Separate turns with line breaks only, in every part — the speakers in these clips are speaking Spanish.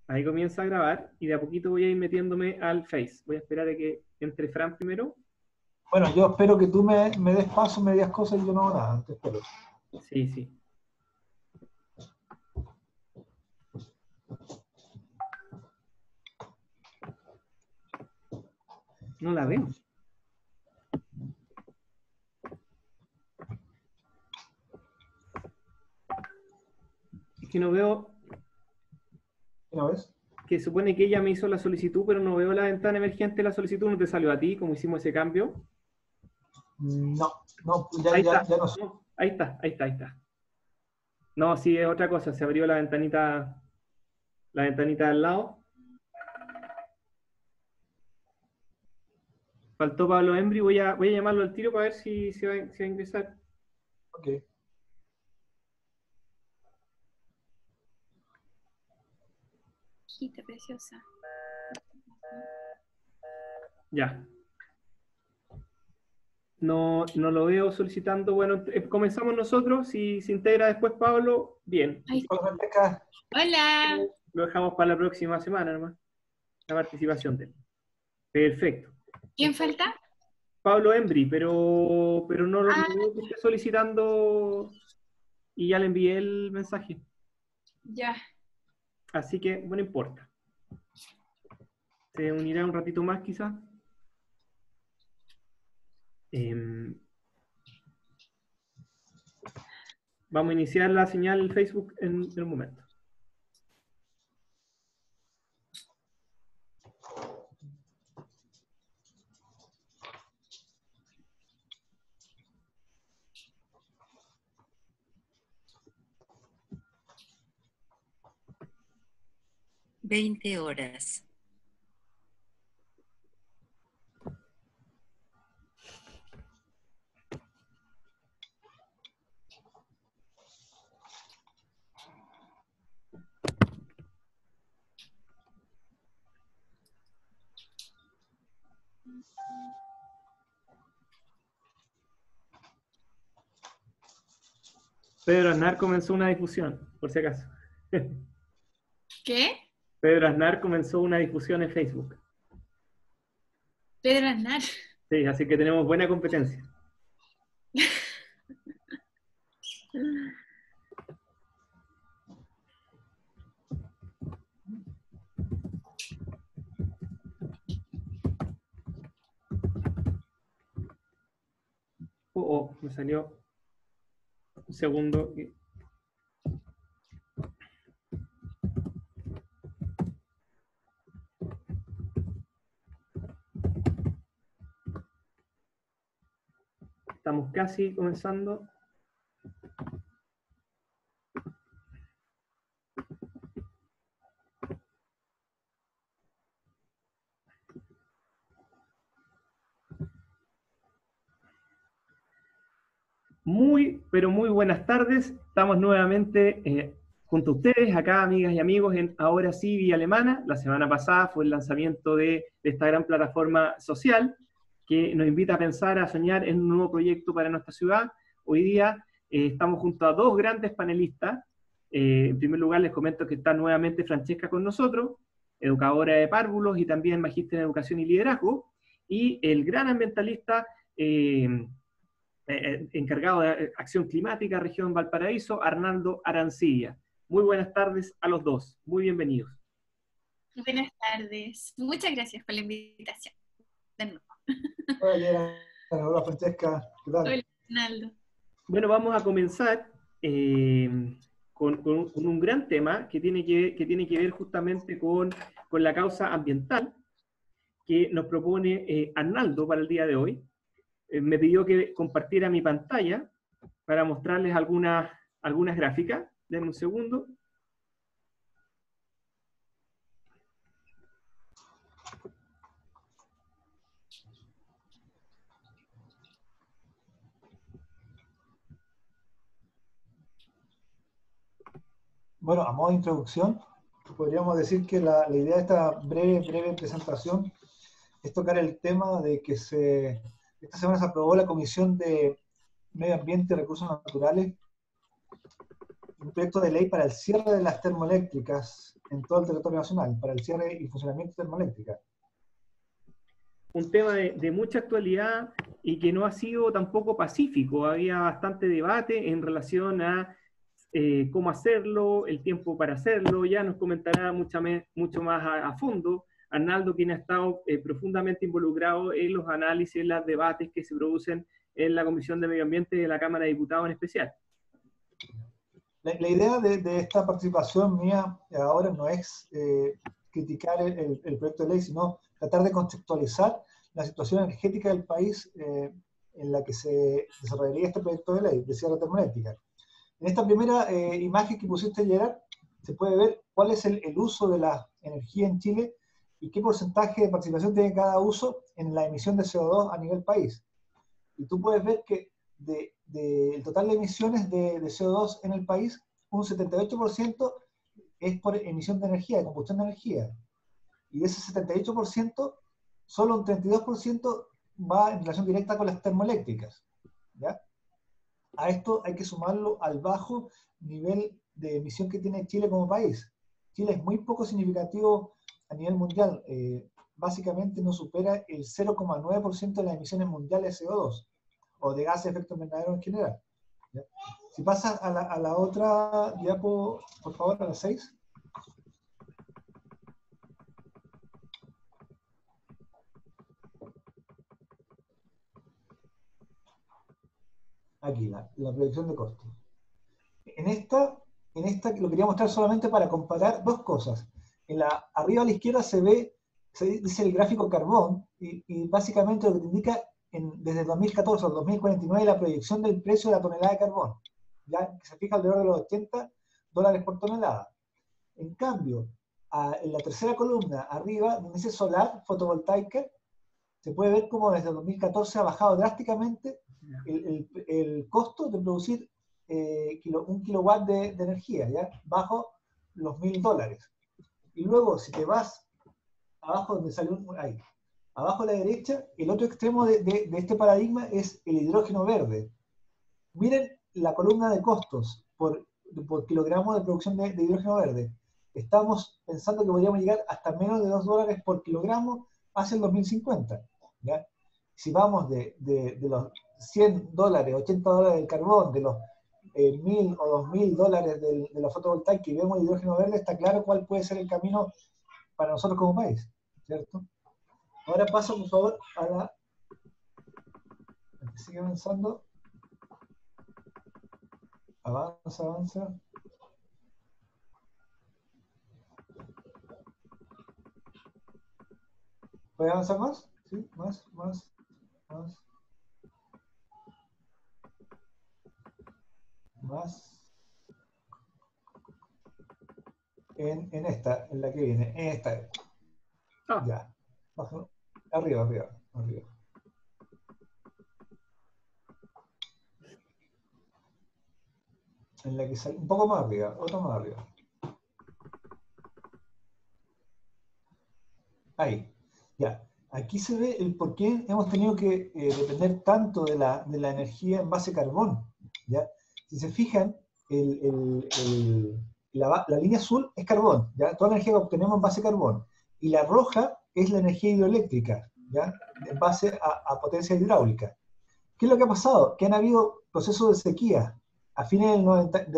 Ahí comienza a grabar y de a poquito voy a ir metiéndome al Face. Voy a esperar a que entre Fran primero.
Bueno, yo espero que tú me des paso, me digas cosas y yo no hago nada. Te espero.
Sí, sí. No la veo. Es que no veo,
¿Una vez?
que supone que ella me hizo la solicitud, pero no veo la ventana emergente de la solicitud. ¿No te salió a ti como hicimos ese cambio?
No, no, ya,
Ahí
ya,
está.
ya no sé.
No, ahí está, ahí está, ahí está. No, sí, es otra cosa. Se abrió la ventanita al lado. Faltó Pablo Embry. Voy a llamarlo al tiro para ver si va a ingresar.
Ok.
Hijita preciosa.
Ya. No, no lo veo solicitando. Bueno, comenzamos nosotros. Si se integra después Pablo, bien.
Ahí
Hola, Francesca.
Hola.
Lo dejamos para la próxima semana nomás, la participación de él. Perfecto.
¿Quién falta?
Pablo Embry, pero no
Ah,
veo que esté solicitando y ya le envié el mensaje.
ya.
Así que, bueno, importa. Se unirá un ratito más quizás. Vamos a iniciar la señal Facebook en un momento.
$20.
Pedro Aznar comenzó una difusión, por si acaso.
¿Qué?
Pedro Aznar comenzó una difusión en Facebook.
Pedro Aznar.
Sí, así que tenemos buena competencia. Me salió un segundo. Estamos casi comenzando. Muy, pero muy buenas tardes. Estamos nuevamente junto a ustedes, acá, amigas y amigos, en Ahora sí, Vía Alemana. La semana pasada fue el lanzamiento de esta gran plataforma social que nos invita a pensar, a soñar en un nuevo proyecto para nuestra ciudad. Hoy día estamos junto a dos grandes panelistas. En primer lugar, les comento que está nuevamente Francesca con nosotros, educadora de párvulos y también magíster en educación y liderazgo, y el gran ambientalista encargado de acción climática, región Valparaíso, Arnaldo Arancilla. Muy buenas tardes a los dos, muy bienvenidos.
Buenas tardes. Muchas gracias por la invitación. De nuevo.
Hola, Francesca. ¿Qué tal?
Hola, Arnaldo.
Bueno, vamos a comenzar con un gran tema que tiene que ver justamente con la causa ambiental que nos propone Arnaldo para el día de hoy. Me pidió que compartiera mi pantalla para mostrarles algunas gráficas. Denme un segundo.
Bueno, a modo de introducción, podríamos decir que la idea de esta breve presentación es tocar el tema de que esta semana se aprobó la Comisión de Medio Ambiente y Recursos Naturales un proyecto de ley para el cierre de las termoeléctricas en todo el territorio nacional, para el cierre y funcionamiento de termoeléctricas.
Un tema de mucha actualidad y que no ha sido tampoco pacífico. Había bastante debate en relación a cómo hacerlo, el tiempo para hacerlo. Ya nos comentará mucho más a fondo Arnaldo, quien ha estado profundamente involucrado en los análisis, en los debates que se producen en la Comisión de Medio Ambiente de la Cámara de Diputados en especial.
La idea de esta participación mía ahora no es criticar el proyecto de ley, sino tratar de contextualizar la situación energética del país en la que se desarrollaría este proyecto de ley de cierre termoeléctrica. En esta primera imagen que pusiste, Gerard, se puede ver cuál es el uso de la energía en Chile y qué porcentaje de participación tiene cada uso en la emisión de CO2 a nivel país. Y tú puedes ver que del total de emisiones de CO2 en el país, un 78% es por emisión de energía, de combustión de energía. Y de ese 78%, solo un 32% va en relación directa con las termoeléctricas, ¿ya? A esto hay que sumarlo al bajo nivel de emisión que tiene Chile como país. Chile es muy poco significativo a nivel mundial. Básicamente no supera el 0,9% de las emisiones mundiales de CO2 o de gases de efecto invernadero en general, ¿ya? Si pasas a la otra diapo, por favor, a la 6. Aquí, la proyección de costos. En esta lo quería mostrar solamente para comparar dos cosas. Arriba a la izquierda se dice el gráfico carbón, y básicamente lo que te indica desde el 2014 al 2049 la proyección del precio de la tonelada de carbón, ya que se fija alrededor de los $80 por tonelada. En cambio, en la tercera columna, arriba, donde dice solar, fotovoltaica, se puede ver cómo desde el 2014 ha bajado drásticamente el costo de producir un kilowatt de energía, ¿ya? Bajo los $1.000. Y luego, si te vas abajo donde salió ahí, abajo a la derecha, el otro extremo de este paradigma es el hidrógeno verde. Miren la columna de costos por kilogramo de producción de hidrógeno verde. Estamos pensando que podríamos llegar hasta menos de $2 por kilogramo hacia el 2050, ¿ya? Si vamos de los $100, $80 del carbón, de los $1.000 o $2.000 de la fotovoltaica y vemos el hidrógeno verde, está claro cuál puede ser el camino para nosotros como país, ¿cierto? Ahora paso, por favor, a la... Sigue avanzando. Avanza. ¿Puede avanzar más? Sí, más. En esta, en la que viene, en esta. Ya. Bajo. Arriba. En la que sale, un poco más arriba, otro más arriba. Ahí. Ya. Aquí se ve el por qué hemos tenido que depender tanto de la energía en base a carbón, ¿ya? Si se fijan, la línea azul es carbón, ¿ya? Toda la energía que obtenemos en base a carbón. Y la roja es la energía hidroeléctrica, ¿ya? En base a potencia hidráulica. ¿Qué es lo que ha pasado? Que han habido procesos de sequía. A fines del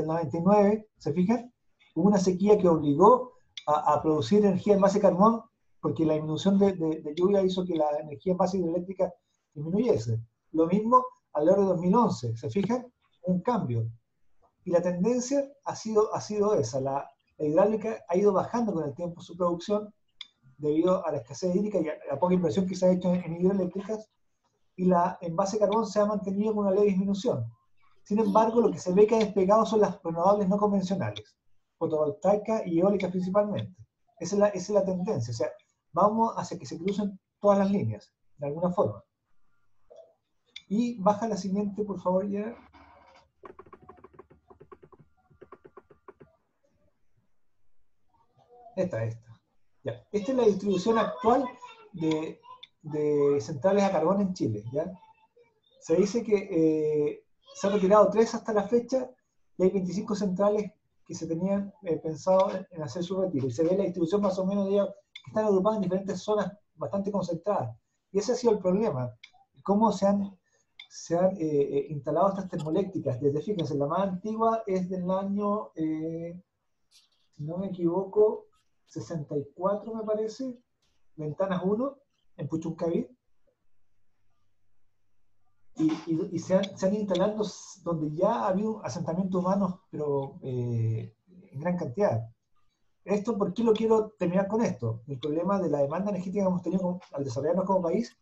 99, ¿se fijan? Hubo una sequía que obligó a producir energía en base a carbón, porque la disminución de lluvia hizo que la energía en base hidroeléctrica disminuyese. Lo mismo alrededor de 2011, ¿se fijan? Un cambio. Y la tendencia ha sido esa. La hidráulica ha ido bajando con el tiempo su producción debido a la escasez hídrica y a la poca inversión que se ha hecho en hidroeléctricas, y la en base a carbón se ha mantenido con una leve disminución. Sin embargo, lo que se ve que ha despegado son las renovables no convencionales, fotovoltaica y eólica principalmente. Esa es la tendencia. O sea, vamos hacia que se crucen todas las líneas, de alguna forma. Y baja la siguiente, por favor, ya. Esta. Ya. Esta es la distribución actual de centrales a carbón en Chile, ¿ya? Se dice que se han retirado 3 hasta la fecha y hay 25 centrales que se tenían pensado en hacer su retiro. Y se ve la distribución más o menos de ellos, que están agrupados en diferentes zonas bastante concentradas. Y ese ha sido el problema. Cómo se han instalado estas termoeléctricas. Desde, fíjense, la más antigua es del año, si no me equivoco, 64 me parece, Ventanas 1, en Puchuncaví. Y se han instalado donde ya había un asentamiento humano, pero en gran cantidad. ¿Esto por qué lo quiero terminar con esto? El problema de la demanda energética que hemos tenido al desarrollarnos como país,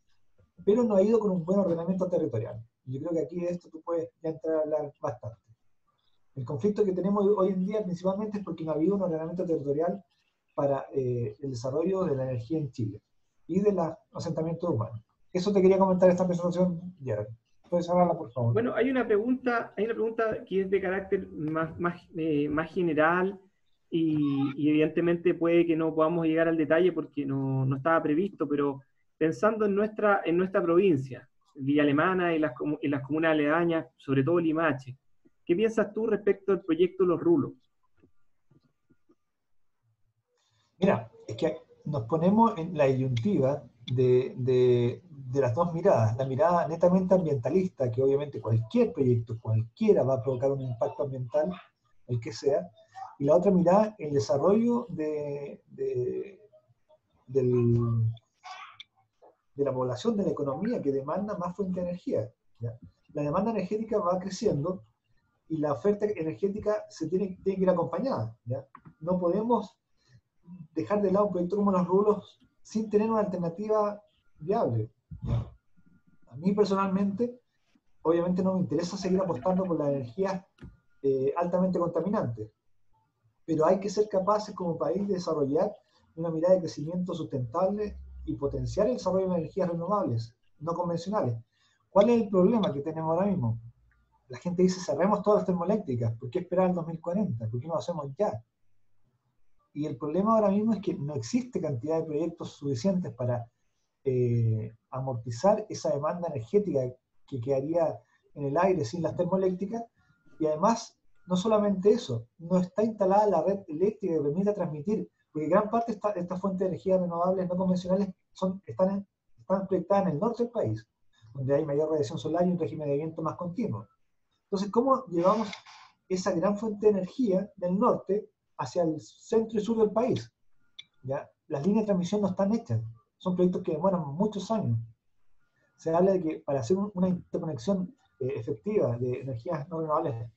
pero no ha ido con un buen ordenamiento territorial. Yo creo que aquí de esto tú puedes ya entrar a hablar bastante. El conflicto que tenemos hoy en día principalmente es porque no ha habido un ordenamiento territorial para el desarrollo de la energía en Chile y de los asentamientos humanos. Eso te quería comentar esta presentación, Gerard. ¿Puedes hablarla, por favor?
Bueno, hay una pregunta que es de carácter más general y evidentemente puede que no podamos llegar al detalle porque no estaba previsto, pero pensando en nuestra provincia, Villa Alemana y las comunas aledañas, sobre todo Limache, ¿qué piensas tú respecto al proyecto Los Rulos?
Mira, es que nos ponemos en la disyuntiva de las dos miradas. La mirada netamente ambientalista, que obviamente cualquier proyecto, cualquiera va a provocar un impacto ambiental, el que sea, y la otra mirada, el desarrollo de la población, de la economía, que demanda más fuente de energía. ¿Ya? La demanda energética va creciendo y la oferta energética tiene que ir acompañada. ¿Ya? No podemos dejar de lado un proyecto como Los Rulos sin tener una alternativa viable. A mí personalmente, obviamente no me interesa seguir apostando por las energías altamente contaminantes, pero hay que ser capaces como país de desarrollar una mirada de crecimiento sustentable y potenciar el desarrollo de energías renovables, no convencionales. ¿Cuál es el problema que tenemos ahora mismo? La gente dice, cerremos todas las termoeléctricas, ¿por qué esperar al 2040? ¿Por qué no lo hacemos ya? Y el problema ahora mismo es que no existe cantidad de proyectos suficientes para amortizar esa demanda energética que quedaría en el aire sin las termoeléctricas, y además, no solamente eso, no está instalada la red eléctrica que permita transmitir, porque gran parte de estas fuentes de energía renovables no convencionales están proyectadas en el norte del país, donde hay mayor radiación solar y un régimen de viento más continuo. Entonces, ¿cómo llevamos esa gran fuente de energía del norte hacia el centro y sur del país? ¿Ya? Las líneas de transmisión no están hechas, son proyectos que demoran muchos años. Se habla de que para hacer una interconexión efectiva de energías no renovables,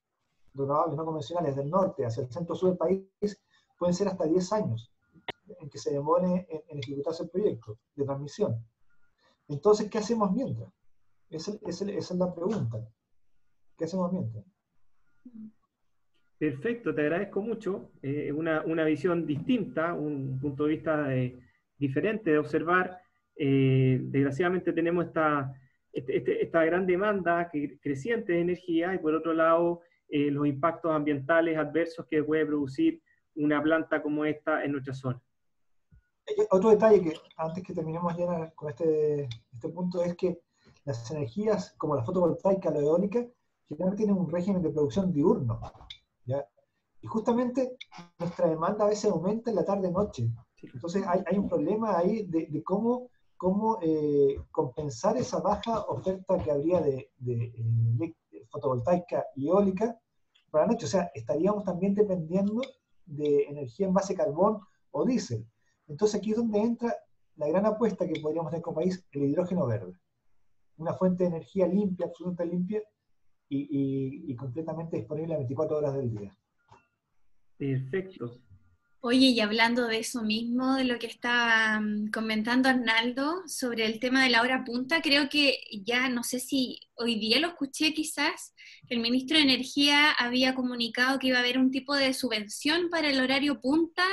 no convencionales del norte hacia el centro-sur del país, pueden ser hasta 10 años en que se demore en ejecutarse el proyecto de transmisión. Entonces, ¿qué hacemos mientras? Esa es la pregunta. ¿Qué hacemos mientras?
Perfecto, te agradezco mucho. Una visión distinta, un punto de vista diferente de observar. Desgraciadamente tenemos esta gran demanda creciente de energía y por otro lado los impactos ambientales adversos que puede producir una planta como esta en nuestra zona.
Otro detalle que antes que terminemos ya con este punto es que las energías como la fotovoltaica, la eólica, generalmente tienen un régimen de producción diurno. ¿Ya? Y justamente nuestra demanda a veces aumenta en la tarde-noche. Entonces hay un problema ahí de cómo compensar esa baja oferta que habría de fotovoltaica y eólica para la noche. O sea, estaríamos también dependiendo de energía en base a carbón o diésel. Entonces aquí es donde entra la gran apuesta que podríamos tener como país, el hidrógeno verde. Una fuente de energía limpia, absolutamente limpia, y completamente disponible a 24 horas del día.
Perfecto.
Oye, y hablando de eso mismo, de lo que estaba comentando Arnaldo sobre el tema de la hora punta, creo que ya no sé si hoy día lo escuché quizás, el ministro de Energía había comunicado que iba a haber un tipo de subvención para el horario punta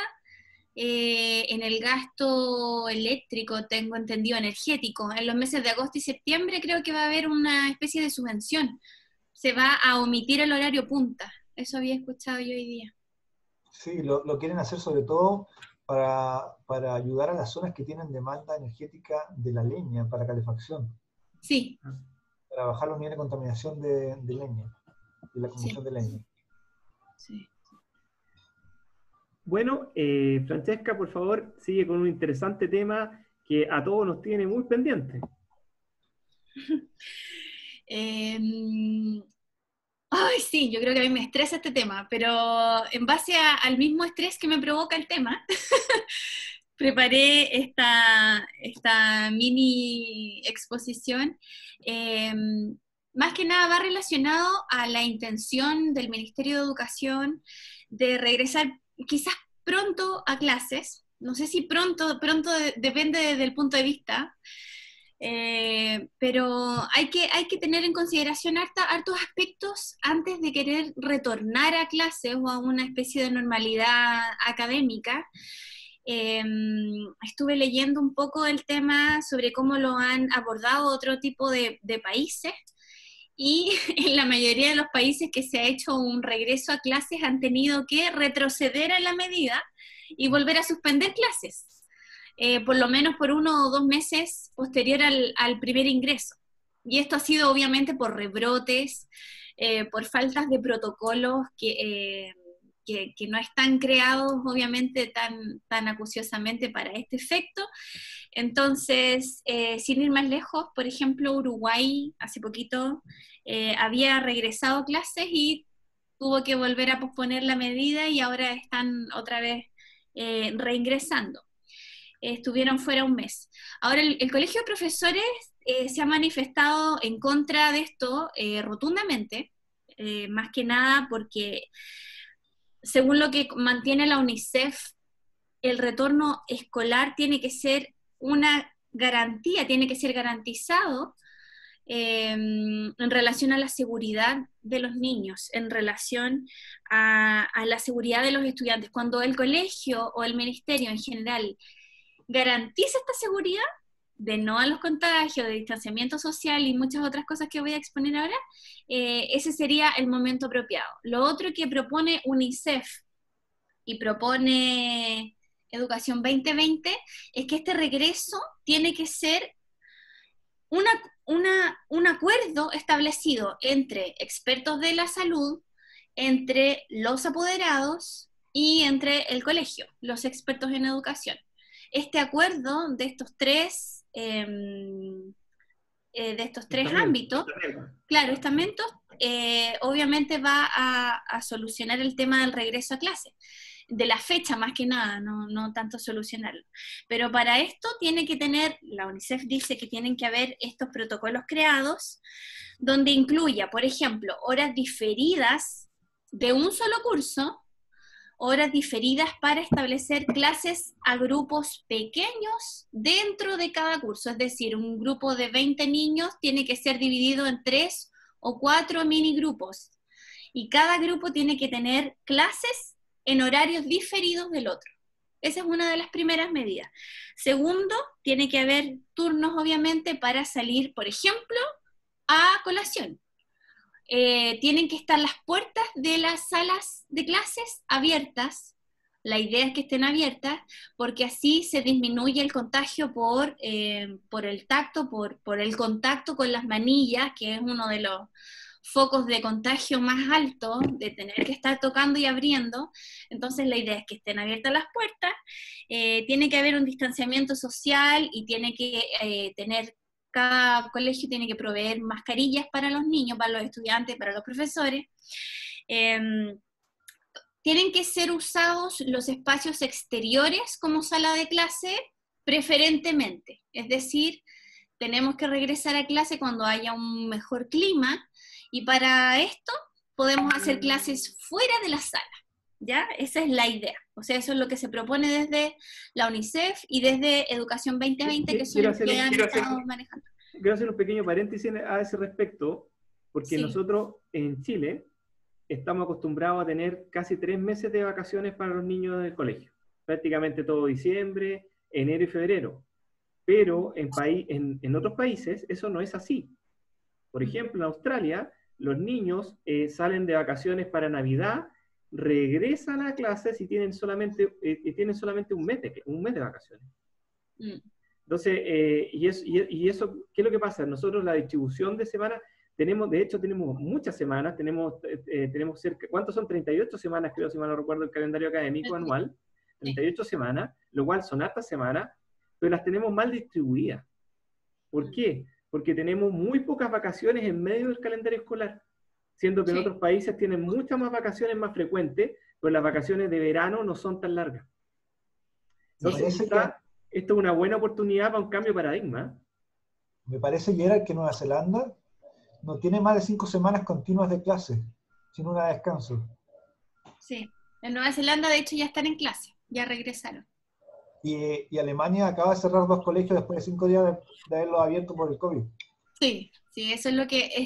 en el gasto eléctrico, tengo entendido, energético. En los meses de agosto y septiembre creo que va a haber una especie de subvención. Se va a omitir el horario punta. Eso había escuchado yo hoy día.
Sí, lo quieren hacer sobre todo para ayudar a las zonas que tienen demanda energética de la leña para calefacción.
Sí.
Para bajar los niveles de contaminación de leña, de la combustión de leña.
Sí.
Bueno, Francesca, por favor, sigue con un interesante tema que a todos nos tiene muy pendientes.
Ay, sí, yo creo que a mí me estresa este tema, pero en base al mismo estrés que me provoca el tema, preparé esta mini exposición. Eh, Más que nada va relacionado a la intención del Ministerio de Educación de regresar quizás pronto a clases. No sé si pronto, depende del punto de vista, pero hay que tener en consideración hartos aspectos antes de querer retornar a clases o a una especie de normalidad académica. Estuve leyendo un poco el tema sobre cómo lo han abordado otro tipo de países, y en la mayoría de los países que se ha hecho un regreso a clases han tenido que retroceder a la medida y volver a suspender clases, por lo menos por 1 o 2 meses posterior al primer ingreso. Y esto ha sido obviamente por rebrotes, por faltas de protocolos que no están creados obviamente tan acuciosamente para este efecto. Entonces, sin ir más lejos, por ejemplo, Uruguay hace poquito había regresado a clases y tuvo que volver a posponer la medida y ahora están otra vez reingresando. Estuvieron fuera 1 mes. Ahora, el Colegio de Profesores se ha manifestado en contra de esto rotundamente, más que nada porque, según lo que mantiene la UNICEF, el retorno escolar tiene que ser una garantía, tiene que ser garantizado en relación a la seguridad de los niños, en relación a la seguridad de los estudiantes. Cuando el colegio o el ministerio en general garantiza esta seguridad de no a los contagios, de distanciamiento social y muchas otras cosas que voy a exponer ahora, ese sería el momento apropiado. Lo otro que propone UNICEF y propone Educación 2020 es que este regreso tiene que ser un acuerdo establecido entre expertos de la salud, entre los apoderados y entre el colegio, los expertos en educación. Este acuerdo de estos tres ámbitos, claro, estamentos, obviamente va a solucionar el tema del regreso a clase, de la fecha más que nada, no tanto solucionarlo. Pero para esto tiene que tener, la UNICEF dice que tienen que haber estos protocolos creados, donde incluya, por ejemplo, horas diferidas de un solo curso, horas diferidas para establecer clases a grupos pequeños dentro de cada curso, es decir, un grupo de 20 niños tiene que ser dividido en 3 o 4 mini grupos, y cada grupo tiene que tener clases en horarios diferidos del otro. Esa es una de las primeras medidas. Segundo, tiene que haber turnos, obviamente, para salir, por ejemplo, a colación. Tienen que estar las puertas de las salas de clases abiertas. La idea es que estén abiertas porque así se disminuye el contagio por el tacto, por el contacto con las manillas, que es uno de los focos de contagio más altos, de tener que estar tocando y abriendo. Entonces la idea es que estén abiertas las puertas, tiene que haber un distanciamiento social y tiene que cada colegio tiene que proveer mascarillas para los niños, para los estudiantes, para los profesores. Tienen que ser usados los espacios exteriores como sala de clase, preferentemente. Es decir, tenemos que regresar a clase cuando haya un mejor clima, y para esto podemos hacer clases fuera de la sala, ¿ya? Esa es la idea. O sea, eso es lo que se propone desde la UNICEF y desde Educación 2020, que son los que han estado manejando.
Quiero hacer un pequeño paréntesis a ese respecto, porque
Sí.
nosotros en Chile estamos acostumbrados a tener casi 3 meses de vacaciones para los niños del colegio. Prácticamente todo diciembre, enero y febrero. Pero en otros países eso no es así. Por ejemplo, en Australia, los niños salen de vacaciones para Navidad, regresan a clases y tienen solamente un mes de vacaciones. Entonces, y eso, ¿qué es lo que pasa? Nosotros la distribución de semana, de hecho, tenemos muchas semanas, tenemos cerca, ¿cuántos son? 38 semanas, creo, si mal no recuerdo, el calendario académico anual, 38 semanas, lo cual son hartas semanas, pero las tenemos mal distribuidas. ¿Por qué? Porque tenemos muy pocas vacaciones en medio del calendario escolar, siendo que en otros países tienen muchas más vacaciones más frecuentes, pero las vacaciones de verano no son tan largas. Entonces, quizá esto es una buena oportunidad para un cambio de paradigma.
Me parece, Gerard, que Nueva Zelanda no tiene más de 5 semanas continuas de clase, sin una de descanso.
Sí, en Nueva Zelanda de hecho ya están en clase, ya regresaron.
Y Alemania acaba de cerrar 2 colegios después de 5 días de haberlos abierto por el COVID.
Sí, sí, eso es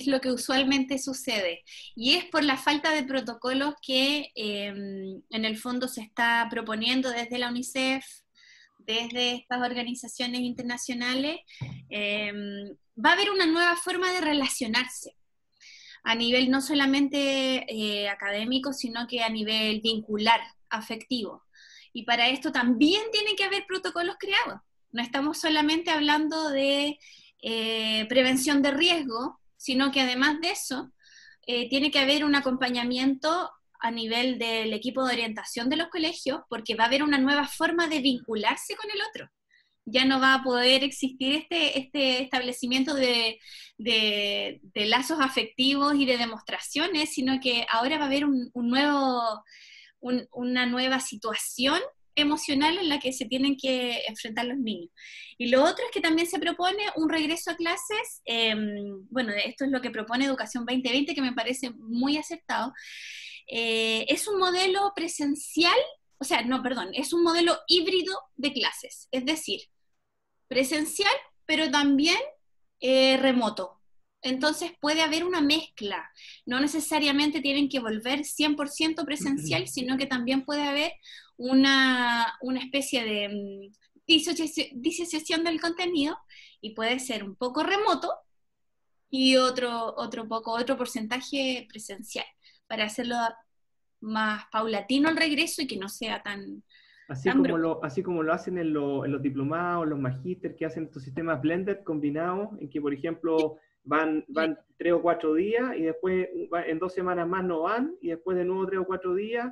lo que usualmente sucede. Y es por la falta de protocolos que en el fondo se está proponiendo desde la UNICEF, desde estas organizaciones internacionales. Va a haber una nueva forma de relacionarse a nivel no solamente académico, sino que a nivel vincular, afectivo. Y para esto también tiene que haber protocolos creados. No estamos solamente hablando de prevención de riesgo, sino que además de eso, tiene que haber un acompañamiento a nivel del equipo de orientación de los colegios, porque va a haber una nueva forma de vincularse con el otro. Ya no va a poder existir este establecimiento de lazos afectivos y de demostraciones, sino que ahora va a haber una nueva situación emocional en la que se tienen que enfrentar los niños. Y lo otro es que también se propone un regreso a clases, bueno, esto es lo que propone Educación 2020, que me parece muy acertado. Es un modelo presencial, o sea, no, perdón, es un modelo híbrido de clases, es decir, presencial, pero también remoto. Entonces puede haber una mezcla, no necesariamente tienen que volver 100% presencial, sino que también puede haber una especie de disociación del contenido, y puede ser un poco remoto y otro porcentaje presencial, para hacerlo más paulatino el regreso y que no sea tan...
Así como lo hacen en los diplomados, los magíster, que hacen estos sistemas blended combinados, en que, por ejemplo, van 3 o 4 días y después en 2 semanas más no van, y después de nuevo 3 o 4 días,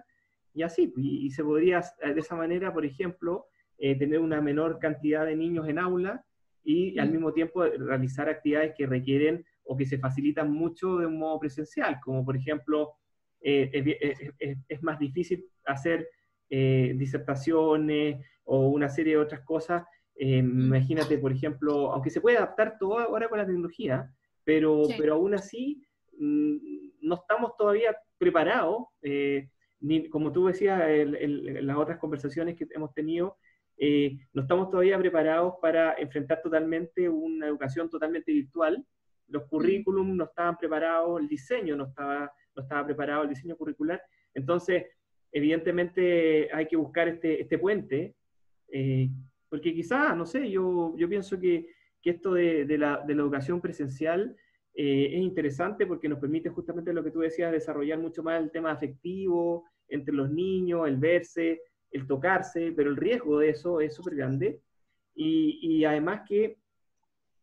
y así. Y se podría, de esa manera, por ejemplo, tener una menor cantidad de niños en aula y al mismo tiempo realizar actividades que requieren o que se facilitan mucho de un modo presencial, como por ejemplo, es más difícil hacer disertaciones o una serie de otras cosas. Imagínate, por ejemplo, aunque se puede adaptar todo ahora con la tecnología, pero aún así no estamos todavía preparados, como tú decías en las otras conversaciones que hemos tenido, no estamos todavía preparados para enfrentar totalmente una educación totalmente virtual. Los currículums no estaban preparados, el diseño no estaba preparado, el diseño curricular. Entonces, evidentemente hay que buscar este puente, porque quizás, no sé, yo pienso que esto de la educación presencial es interesante porque nos permite justamente lo que tú decías, desarrollar mucho más el tema afectivo entre los niños, el verse, el tocarse, pero el riesgo de eso es súper grande. Y además que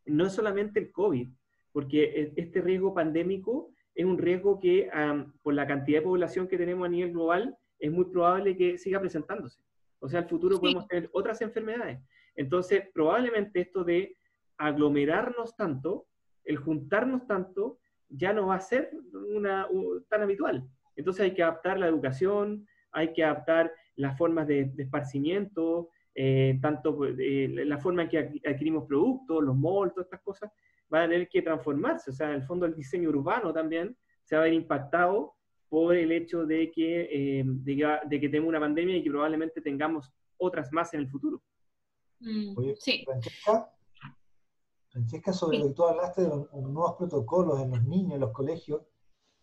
no es solamente el COVID, porque este riesgo pandémico es un riesgo que, por la cantidad de población que tenemos a nivel global, es muy probable que siga presentándose. O sea, en el futuro podemos tener otras enfermedades. Entonces, probablemente esto de aglomerarnos tanto, el juntarnos tanto, ya no va a ser tan habitual. Entonces hay que adaptar la educación, hay que adaptar las formas de esparcimiento, tanto la forma en que adquirimos productos, los malls, todas estas cosas, van a tener que transformarse. O sea, en el fondo el diseño urbano también se va a ver impactado por el hecho de que tenemos una pandemia y que probablemente tengamos otras más en el futuro.
Oye,
sí.
Francesca, sobre lo que tú hablaste de los nuevos protocolos en los niños, en los colegios,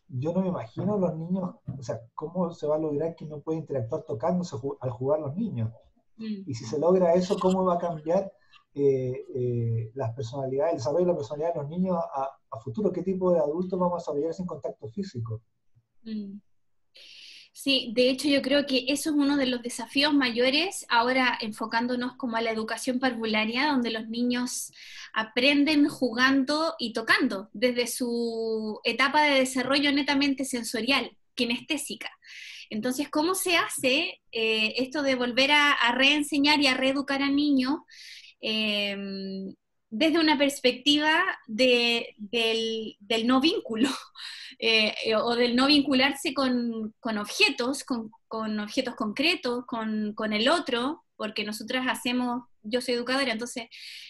yo no me imagino los niños, o sea, cómo se va a lograr que no pueden interactuar tocándose al jugar los niños. Y si se logra eso, ¿cómo va a cambiar las personalidades, el desarrollo de la personalidad de los niños a futuro? ¿Qué tipo de adultos vamos a desarrollar sin contacto físico?
Sí, de hecho yo creo que eso es uno de los desafíos mayores, ahora enfocándonos como a la educación parvularia, donde los niños aprenden jugando y tocando desde su etapa de desarrollo netamente sensorial, kinestésica. Entonces, ¿cómo se hace esto de volver a reenseñar y a reeducar a niños eh, desde una perspectiva del no vínculo? O del no vincularse con objetos, con objetos concretos, con el otro, porque nosotras hacemos, yo soy educadora, entonces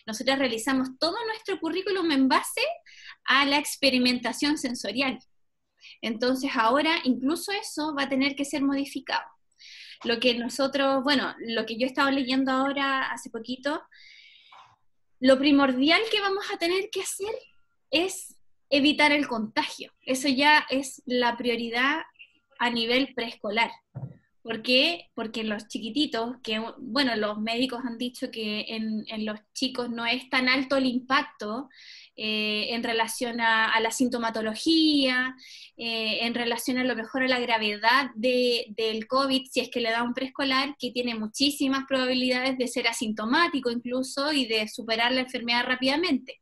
nosotras realizamos todo nuestro currículum en base a la experimentación sensorial. Entonces ahora incluso eso va a tener que ser modificado. Lo que nosotros, bueno, lo que yo he estado leyendo ahora hace poquito, lo primordial que vamos a tener que hacer es evitar el contagio. Eso ya es la prioridad a nivel preescolar. ¿Por qué? Porque los chiquititos, que bueno, los médicos han dicho que en los chicos no es tan alto el impacto en relación a la sintomatología, en relación a lo mejor a la gravedad del COVID, si es que le da un preescolar, que tiene muchísimas probabilidades de ser asintomático incluso y de superar la enfermedad rápidamente.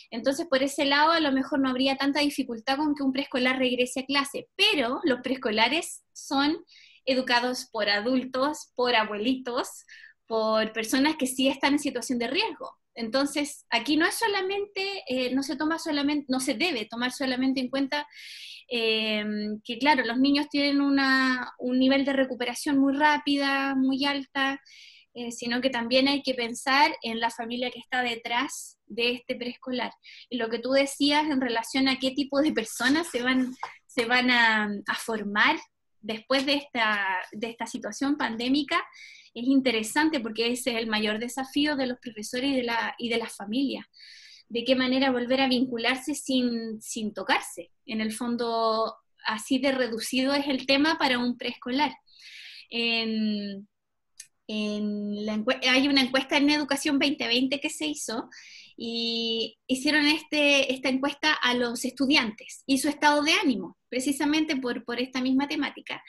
Entonces, por ese lado, a lo mejor no habría tanta dificultad con que un preescolar regrese a clase, pero los preescolares son educados por adultos, por abuelitos, por personas que sí están en situación de riesgo. Entonces, aquí no es solamente, no se debe tomar solamente en cuenta que, claro, los niños tienen un nivel de recuperación muy rápida, muy alta, sino que también hay que pensar en la familia que está detrás de este preescolar. Y lo que tú decías en relación a qué tipo de personas se van a formar después de esta situación pandémica, es interesante porque ese es el mayor desafío de los profesores y de las familias. De qué manera volver a vincularse sin tocarse. En el fondo, así de reducido es el tema para un preescolar. Hay una encuesta en Educación 2020 que se hizo y hicieron esta encuesta a los estudiantes y su estado de ánimo, precisamente por esta misma temática.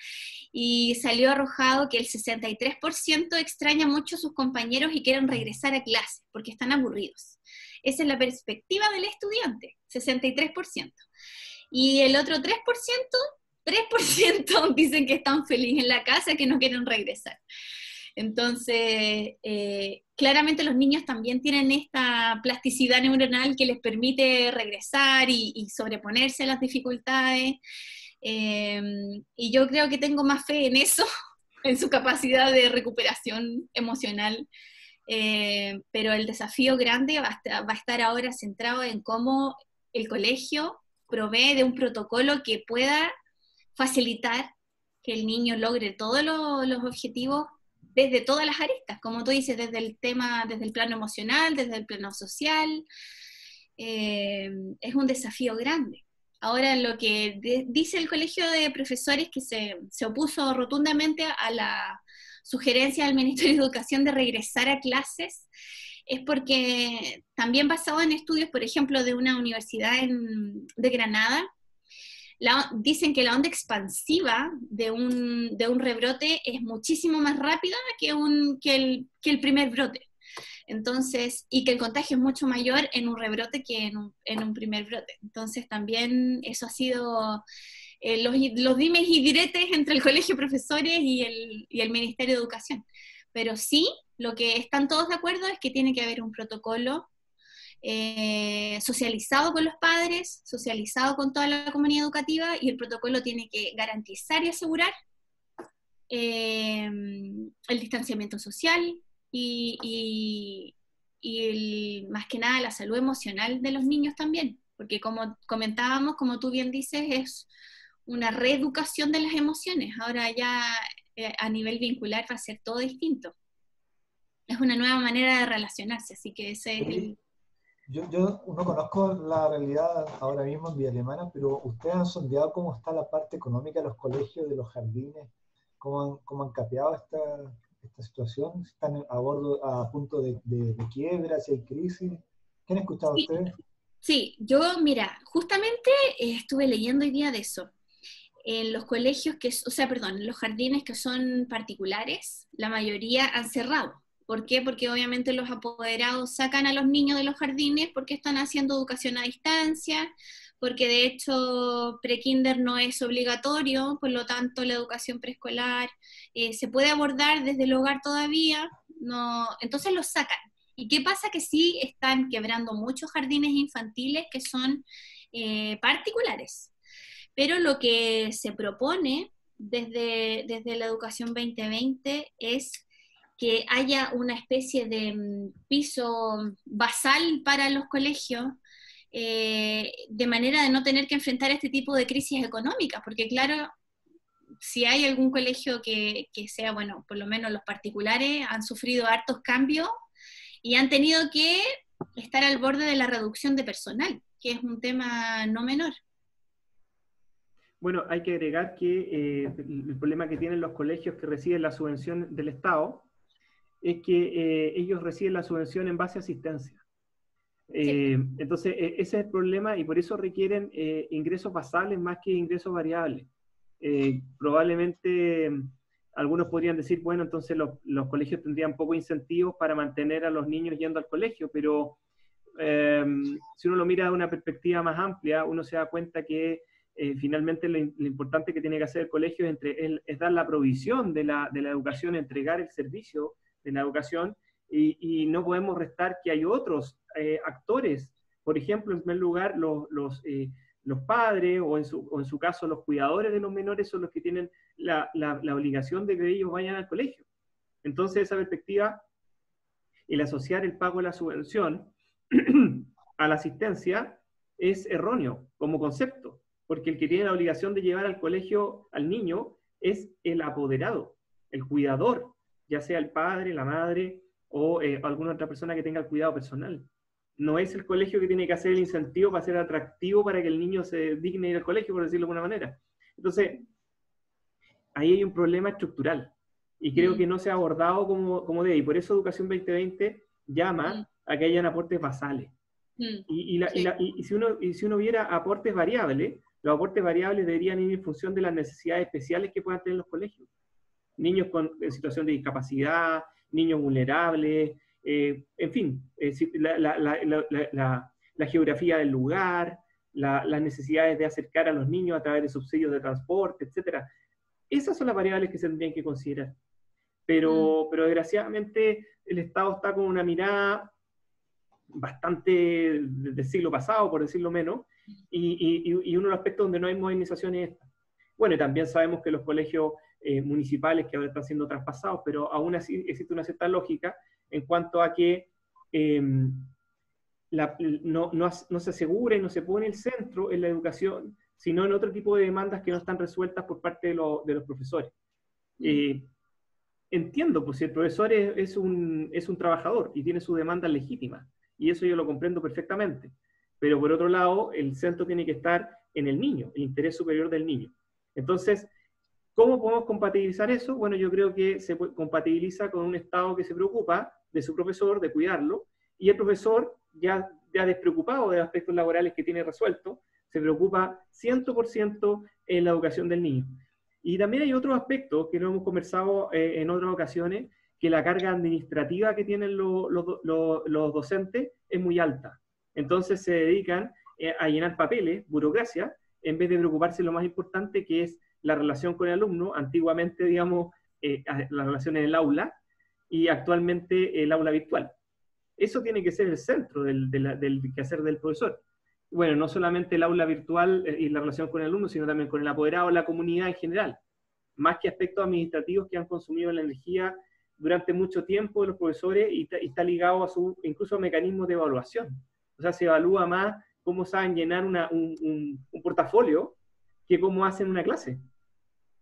Y salió arrojado que el 63% extraña mucho a sus compañeros y quieren regresar a clase porque están aburridos. Esa es la perspectiva del estudiante, 63%. Y el otro 3% dicen que están felices en la casa, que no quieren regresar. Entonces, claramente los niños también tienen esta plasticidad neuronal que les permite regresar y sobreponerse a las dificultades. Y yo creo que tengo más fe en eso, en su capacidad de recuperación emocional. Pero el desafío grande va a estar ahora centrado en cómo el colegio provee de un protocolo que pueda facilitar que el niño logre todos los objetivos desde todas las aristas, como tú dices, desde el plano emocional, desde el plano social. Es un desafío grande. Ahora, lo que dice el Colegio de Profesores, que se opuso rotundamente a la sugerencia del Ministerio de Educación de regresar a clases, es porque también basado en estudios, por ejemplo, de una universidad de Granada, dicen que la onda expansiva de un rebrote es muchísimo más rápida que el primer brote. Entonces, y que el contagio es mucho mayor en un rebrote que en un primer brote. Entonces, también eso ha sido los dimes y diretes entre el Colegio de Profesores y el Ministerio de Educación. Pero sí, lo que están todos de acuerdo es que tiene que haber un protocolo socializado con los padres, socializado con toda la comunidad educativa, y el protocolo tiene que garantizar y asegurar el distanciamiento social y más que nada la salud emocional de los niños también, porque como comentábamos, como tú bien dices, es una reeducación de las emociones. Ahora ya a nivel vincular va a ser todo distinto. Es una nueva manera de relacionarse, así que ese es el...
Yo no conozco la realidad ahora mismo en Villa Alemana, pero ¿ustedes han sondeado cómo está la parte económica de los colegios, de los jardines? ¿Cómo han capeado esta situación? ¿Están a punto de quiebra, si hay crisis? ¿Qué han escuchado ustedes?
Sí, yo, mira, justamente estuve leyendo hoy día de eso. en los colegios en los jardines que son particulares, la mayoría han cerrado. ¿Por qué? Porque obviamente los apoderados sacan a los niños de los jardines porque están haciendo educación a distancia, porque de hecho prekinder no es obligatorio, por lo tanto la educación preescolar se puede abordar desde el hogar todavía, no, entonces los sacan. ¿Y qué pasa? Que sí están quebrando muchos jardines infantiles que son particulares. Pero lo que se propone desde la Educación 2020 es que haya una especie de piso basal para los colegios, de manera de no tener que enfrentar este tipo de crisis económicas, porque claro, si hay algún colegio que sea, bueno, por lo menos los particulares han sufrido hartos cambios y han tenido que estar al borde de la reducción de personal, que es un tema no menor.
Bueno, hay que agregar que el problema que tienen los colegios que reciben la subvención del Estado es que ellos reciben la subvención en base a asistencia.
Sí.
Entonces, ese es el problema y por eso requieren ingresos basales más que ingresos variables. Probablemente algunos podrían decir, bueno, entonces los colegios tendrían pocos incentivos para mantener a los niños yendo al colegio, pero si uno lo mira de una perspectiva más amplia, uno se da cuenta que finalmente lo importante que tiene que hacer el colegio es dar la provisión de la educación, entregar el servicio de la educación, y no podemos restar que hay otros actores, por ejemplo, en primer lugar, los padres, o en su caso los cuidadores de los menores, son los que tienen la obligación de que ellos vayan al colegio. Entonces, esa perspectiva, el asociar el pago de la subvención a la asistencia es erróneo como concepto, porque el que tiene la obligación de llevar al colegio al niño es el apoderado, el cuidador, ya sea el padre, la madre o alguna otra persona que tenga el cuidado personal. No es el colegio que tiene que hacer el incentivo para ser atractivo para que el niño se digne ir al colegio, por decirlo de alguna manera. Entonces, ahí hay un problema estructural y creo que no se ha abordado como debe, y por eso Educación 2020 llama a que hayan aportes basales. Y si uno viera aportes variables, los aportes variables deberían ir en función de las necesidades especiales que puedan tener los colegios. Niños en situación de discapacidad, niños vulnerables, en fin, la geografía del lugar, las necesidades de acercar a los niños a través de subsidios de transporte, etc. Esas son las variables que se tendrían que considerar. Pero desgraciadamente el Estado está con una mirada bastante del siglo pasado, por decirlo menos, y uno de los aspectos donde no hay modernización es esta. Bueno, y también sabemos que los colegios municipales que ahora están siendo traspasados, pero aún así existe una cierta lógica en cuanto a que no se asegura y no se pone el centro en la educación, sino en otro tipo de demandas que no están resueltas por parte de los profesores. Entiendo, pues si el profesor es un trabajador y tiene sus demandas legítimas, y eso yo lo comprendo perfectamente, pero por otro lado, el centro tiene que estar en el niño, el interés superior del niño. Entonces, ¿cómo podemos compatibilizar eso? Bueno, yo creo que se compatibiliza con un Estado que se preocupa de su profesor, de cuidarlo, y el profesor, ya despreocupado de los aspectos laborales que tiene resuelto, se preocupa 100% en la educación del niño. Y también hay otros aspectos que no hemos conversado en otras ocasiones, que la carga administrativa que tienen los docentes es muy alta. Entonces se dedican a llenar papeles, burocracia, en vez de preocuparse de lo más importante, que es la relación con el alumno. Antiguamente, digamos, la relación en el aula, y actualmente el aula virtual. Eso tiene que ser el centro del quehacer del profesor. Bueno, no solamente el aula virtual y la relación con el alumno, sino también con el apoderado, la comunidad en general, más que aspectos administrativos que han consumido la energía durante mucho tiempo de los profesores, y está ligado incluso a mecanismos de evaluación. O sea, se evalúa más cómo saben llenar un portafolio que cómo hacen una clase.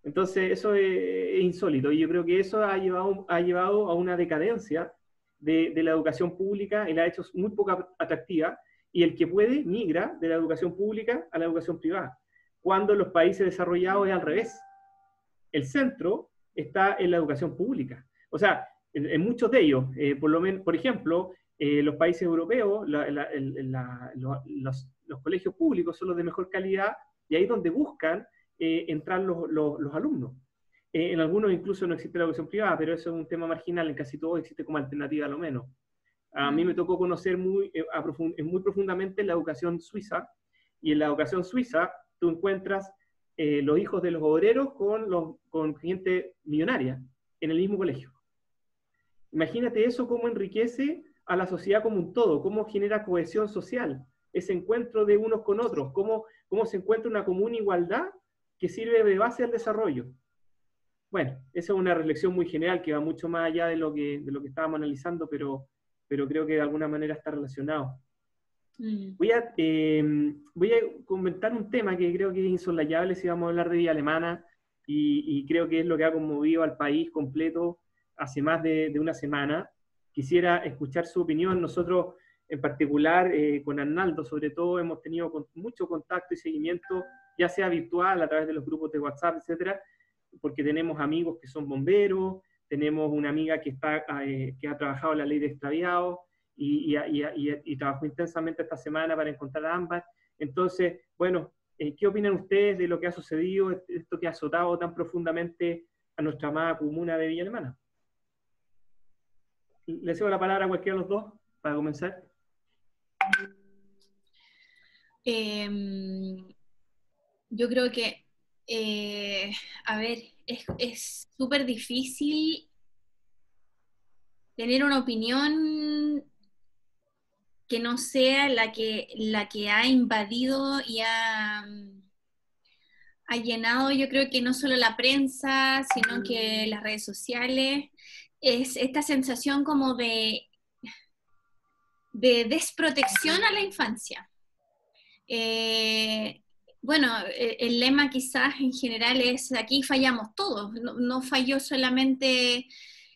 Entonces, eso es insólito, y yo creo que eso ha llevado a una decadencia de la educación pública, y la ha hecho muy poco atractiva, y el que puede migra de la educación pública a la educación privada, cuando en los países desarrollados es al revés. El centro está en la educación pública. O sea, en muchos de ellos, por ejemplo, los países europeos, los colegios públicos son los de mejor calidad, y ahí es donde buscan entrar los alumnos. En algunos incluso no existe la educación privada, pero eso es un tema marginal, en casi todos existe como alternativa a lo menos. A mí me tocó conocer muy profundamente la educación suiza, y en la educación suiza tú encuentras los hijos de los obreros con gente millonaria en el mismo colegio. Imagínate eso, cómo enriquece a la sociedad como un todo, cómo genera cohesión social, ese encuentro de unos con otros, cómo se encuentra una común igualdad que sirve de base al desarrollo. Bueno, esa es una reflexión muy general que va mucho más allá de lo que estábamos analizando, pero creo que de alguna manera está relacionado. Voy a comentar un tema que creo que es insoslayable si vamos a hablar de Vía Alemana, y creo que es lo que ha conmovido al país completo hace más de una semana. Quisiera escuchar su opinión. Nosotros, en particular, con Arnaldo, sobre todo, hemos tenido mucho contacto y seguimiento, ya sea virtual, a través de los grupos de WhatsApp, etcétera, porque tenemos amigos que son bomberos, tenemos una amiga que ha trabajado en la ley de extraviados, y trabajó intensamente esta semana para encontrar a Ámbar. Entonces, bueno, ¿qué opinan ustedes de lo que ha sucedido, esto que ha azotado tan profundamente a nuestra amada comuna de Villa Alemana? Le cedo la palabra a cualquiera de los dos para comenzar.
Yo creo que, a ver, es súper difícil tener una opinión que no sea la que ha invadido y ha llenado, yo creo que no solo la prensa, sino que las redes sociales. Es esta sensación como de desprotección a la infancia. Bueno, el lema quizás en general es: aquí fallamos todos. No falló solamente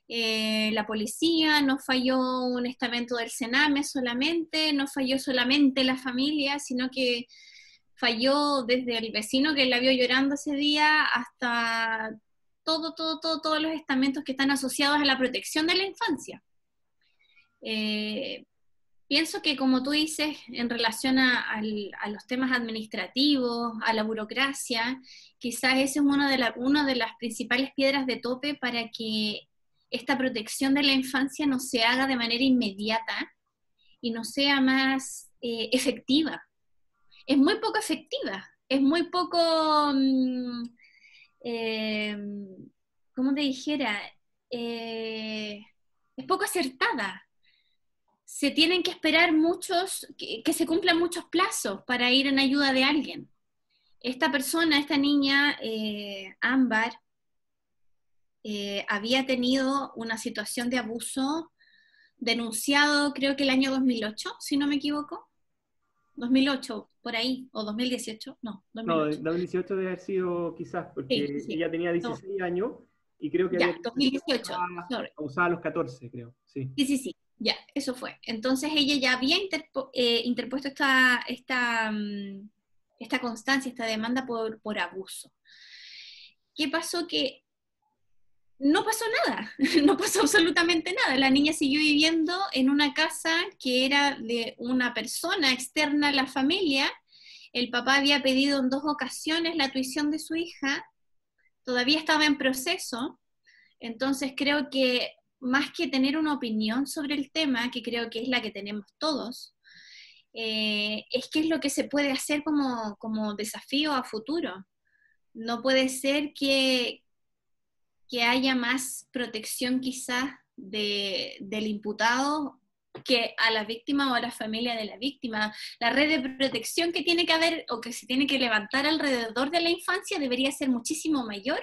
la policía, no falló un estamento del Sename solamente, no falló solamente la familia, sino que falló desde el vecino que la vio llorando ese día hasta todos los estamentos que están asociados a la protección de la infancia. Pienso que, como tú dices, en relación a los temas administrativos, a la burocracia, quizás esa es una de las principales piedras de tope para que esta protección de la infancia no se haga de manera inmediata y no sea más efectiva. Es muy poco efectiva, es muy poco, ¿cómo te dijera? Es poco acertada. Se tienen que esperar que se cumplan muchos plazos para ir en ayuda de alguien. Esta persona, esta niña, Ámbar, había tenido una situación de abuso denunciado, creo que el año 2008, si no me equivoco. 2008, por ahí, o 2018, no, 2008.
No, 2018 debe haber sido quizás, porque sí. Ella tenía 16 años, y creo que
ya, 2018,
abusaba a los 14, creo. Sí.
Sí, ya, eso fue. Entonces ella ya había interpuesto esta constancia, esta demanda por abuso. ¿Qué pasó? Que no pasó nada, no pasó absolutamente nada. La niña siguió viviendo en una casa que era de una persona externa a la familia. El papá había pedido en 2 ocasiones la tuición de su hija, todavía estaba en proceso. Entonces creo que, más que tener una opinión sobre el tema, que creo que es la que tenemos todos, es qué es lo que se puede hacer como desafío a futuro. No puede ser que haya más protección quizás del imputado que a la víctima o a la familia de la víctima. La red de protección que tiene que haber o que se tiene que levantar alrededor de la infancia debería ser muchísimo mayor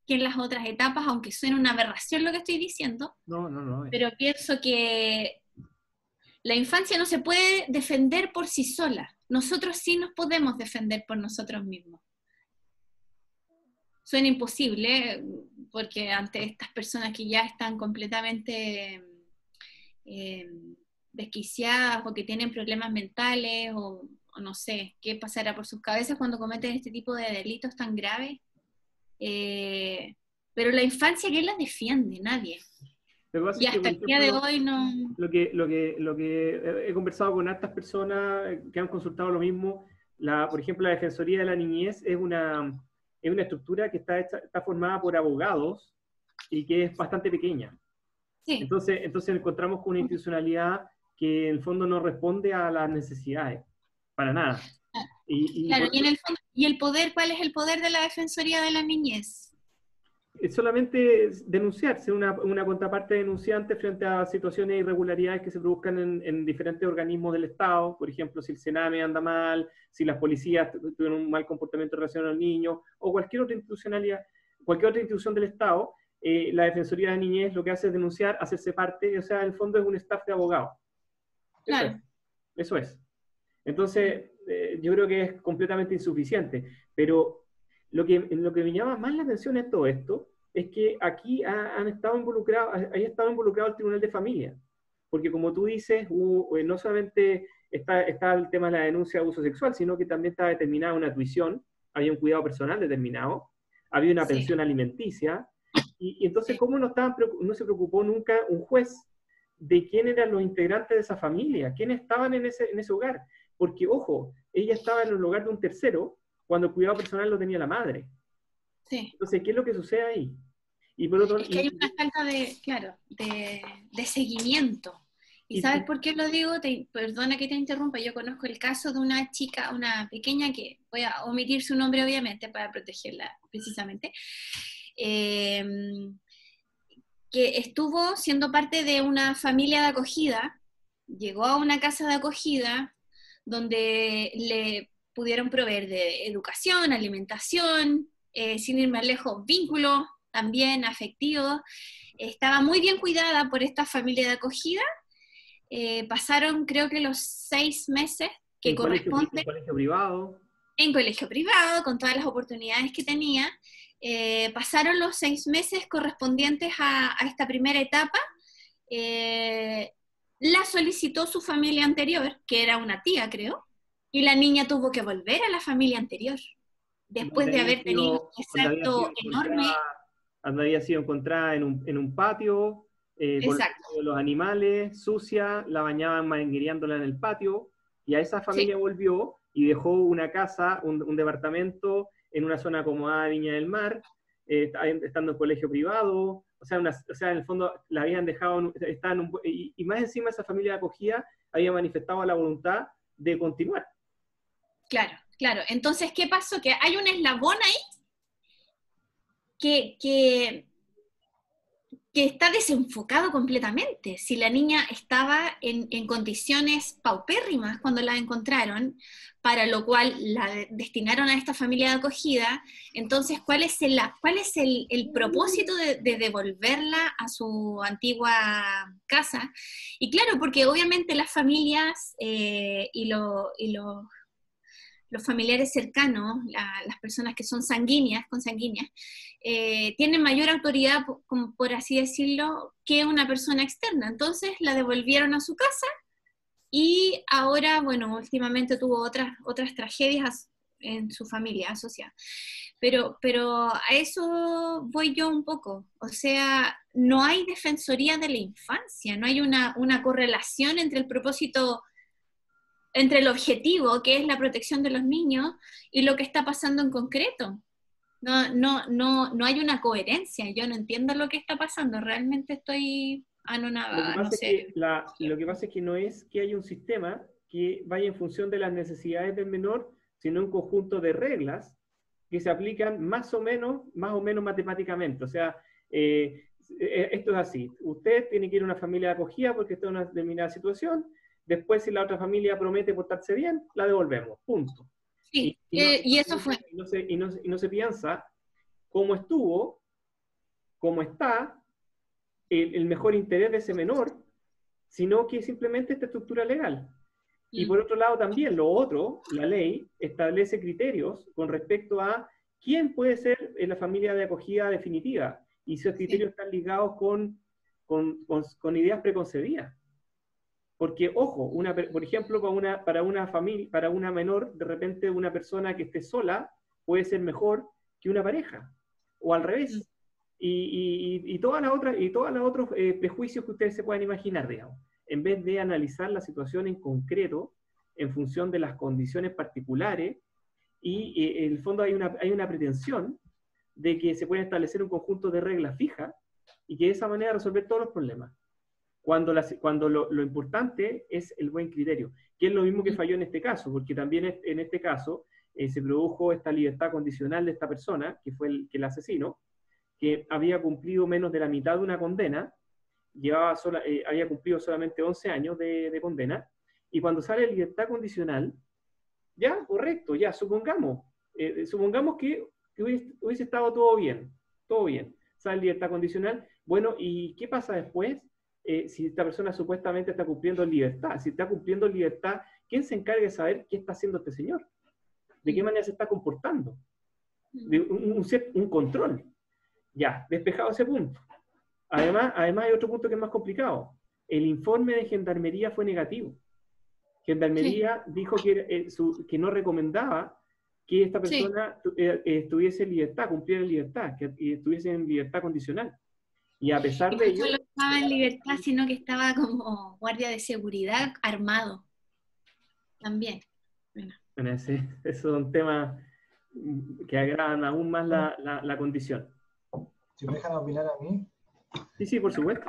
que en las otras etapas, aunque suene una aberración lo que estoy diciendo.
No.
Pero pienso que la infancia no se puede defender por sí sola. Nosotros sí nos podemos defender por nosotros mismos. Suena imposible, porque ante estas personas que ya están completamente desquiciadas o que tienen problemas mentales o no sé, qué pasará por sus cabezas cuando cometen este tipo de delitos tan graves. Pero la infancia, ¿quién la defiende? Nadie. Y hasta el día de hoy no...
Lo que he conversado con hartas personas que han consultado lo mismo, Por ejemplo, la Defensoría de la Niñez es una estructura que está formada por abogados y que es bastante pequeña.
Sí.
Entonces encontramos con una institucionalidad que en el fondo no responde a las necesidades, para nada.
Claro, y en el fondo, ¿y el poder? ¿Cuál es el poder de la Defensoría de la Niñez?
Es solamente denunciar, ser una contraparte denunciante frente a situaciones de irregularidades que se produzcan en diferentes organismos del Estado, por ejemplo, si el Sename anda mal, si las policías tuvieron un mal comportamiento en relación a los niños, o cualquier otra institución del Estado. La Defensoría de la Niñez lo que hace es denunciar, hacerse parte, o sea, en el fondo es un staff de abogados.
Claro.
Eso es. Entonces, yo creo que es completamente insuficiente, pero lo que me llama más la atención en todo esto es que aquí ha estado involucrado el Tribunal de Familia, porque como tú dices, no solamente está el tema de la denuncia de abuso sexual, sino que también está determinada una tuición, había un cuidado personal determinado, había una pensión alimenticia, y entonces, ¿cómo no se preocupó nunca un juez de quién eran los integrantes de esa familia? ¿Quiénes estaban en ese hogar? Porque, ojo, ella estaba en el hogar de un tercero cuando el cuidado personal lo tenía la madre.
Sí.
Entonces, ¿qué es lo que sucede ahí? Y por otro,
es que hay una falta de seguimiento. ¿Y sabes por qué lo digo? Perdona que te interrumpa, yo conozco el caso de una chica, una pequeña, que voy a omitir su nombre obviamente para protegerla precisamente, que estuvo siendo parte de una familia de acogida, llegó a una casa de acogida donde le pudieron proveer de educación, alimentación, sin ir más lejos, vínculos también afectivos. Estaba muy bien cuidada por esta familia de acogida. Pasaron creo que los 6 meses que corresponden
en colegio privado.
En colegio privado, con todas las oportunidades que tenía. Pasaron los 6 meses correspondientes a esta primera etapa. La solicitó su familia anterior, que era una tía, creo, y la niña tuvo que volver a la familia anterior, después de haber tenido un salto enorme.
Donde había sido encontrada en un patio, con los animales, sucia, la bañaban manguereándola en el patio, y a esa familia volvió y dejó una casa, un departamento en una zona acomodada de Viña del Mar, estando en colegio privado, o sea, en el fondo la habían dejado, y más encima esa familia de acogida había manifestado la voluntad de continuar.
Claro, claro. Entonces, ¿qué pasó? Que hay un eslabón ahí que está desenfocado completamente. Si la niña estaba en condiciones paupérrimas cuando la encontraron, para lo cual la destinaron a esta familia de acogida, entonces, ¿cuál es el propósito de devolverla a su antigua casa? Y claro, porque obviamente las familias y los familiares cercanos, las personas que son consanguíneas, tienen mayor autoridad, como por así decirlo, que una persona externa. Entonces la devolvieron a su casa y ahora, bueno, últimamente tuvo otras tragedias en su familia asociada. Pero a eso voy yo un poco. O sea, no hay defensoría de la infancia, no hay una correlación entre el propósito, entre el objetivo, que es la protección de los niños, y lo que está pasando en concreto. No hay una coherencia. Yo no entiendo lo que está pasando. Realmente estoy anonadada.
Lo que pasa es que no es que haya un sistema que vaya en función de las necesidades del menor, sino un conjunto de reglas que se aplican más o menos matemáticamente. O sea, esto es así. Usted tiene que ir a una familia de acogida porque está en una determinada situación. Después, si la otra familia promete portarse bien, la devolvemos. Punto.
Sí, y eso fue.
Y no se piensa cómo estuvo, cómo está, el mejor interés de ese menor, sino que simplemente esta estructura legal. Y por otro lado también, la ley establece criterios con respecto a quién puede ser en la familia de acogida definitiva, y esos criterios están ligados con ideas preconcebidas. Porque, ojo, por ejemplo, para una menor, de repente una persona que esté sola puede ser mejor que una pareja, o al revés. Y todas las otros prejuicios que ustedes se puedan imaginar, digamos. En vez de analizar la situación en concreto en función de las condiciones particulares y en el fondo hay una pretensión de que se puede establecer un conjunto de reglas fijas y que de esa manera resolver todos los problemas. Cuando lo importante es el buen criterio, que es lo mismo que falló en este caso, porque también en este caso se produjo esta libertad condicional de esta persona, que fue el asesino, que había cumplido menos de la mitad de una condena, había cumplido solamente 11 años de condena, y cuando sale libertad condicional, ya, correcto, ya, supongamos que hubiese estado todo bien, sale libertad condicional, bueno, ¿y qué pasa después? Si esta persona supuestamente está cumpliendo libertad, si está cumpliendo libertad, ¿quién se encarga de saber qué está haciendo este señor? ¿De qué manera se está comportando? De un control. Ya, despejado ese punto. Además hay otro punto que es más complicado. El informe de Gendarmería fue negativo. Gendarmería dijo que no recomendaba que esta persona estuviese en libertad, cumpliera en libertad, que estuviese en libertad condicional. Y a pesar de ello...
No solo estaba en libertad, sino que estaba como guardia de seguridad armado. También.
Bueno, ese es un tema que agravan aún más la condición.
Si me dejan opinar a mí.
Sí, por supuesto.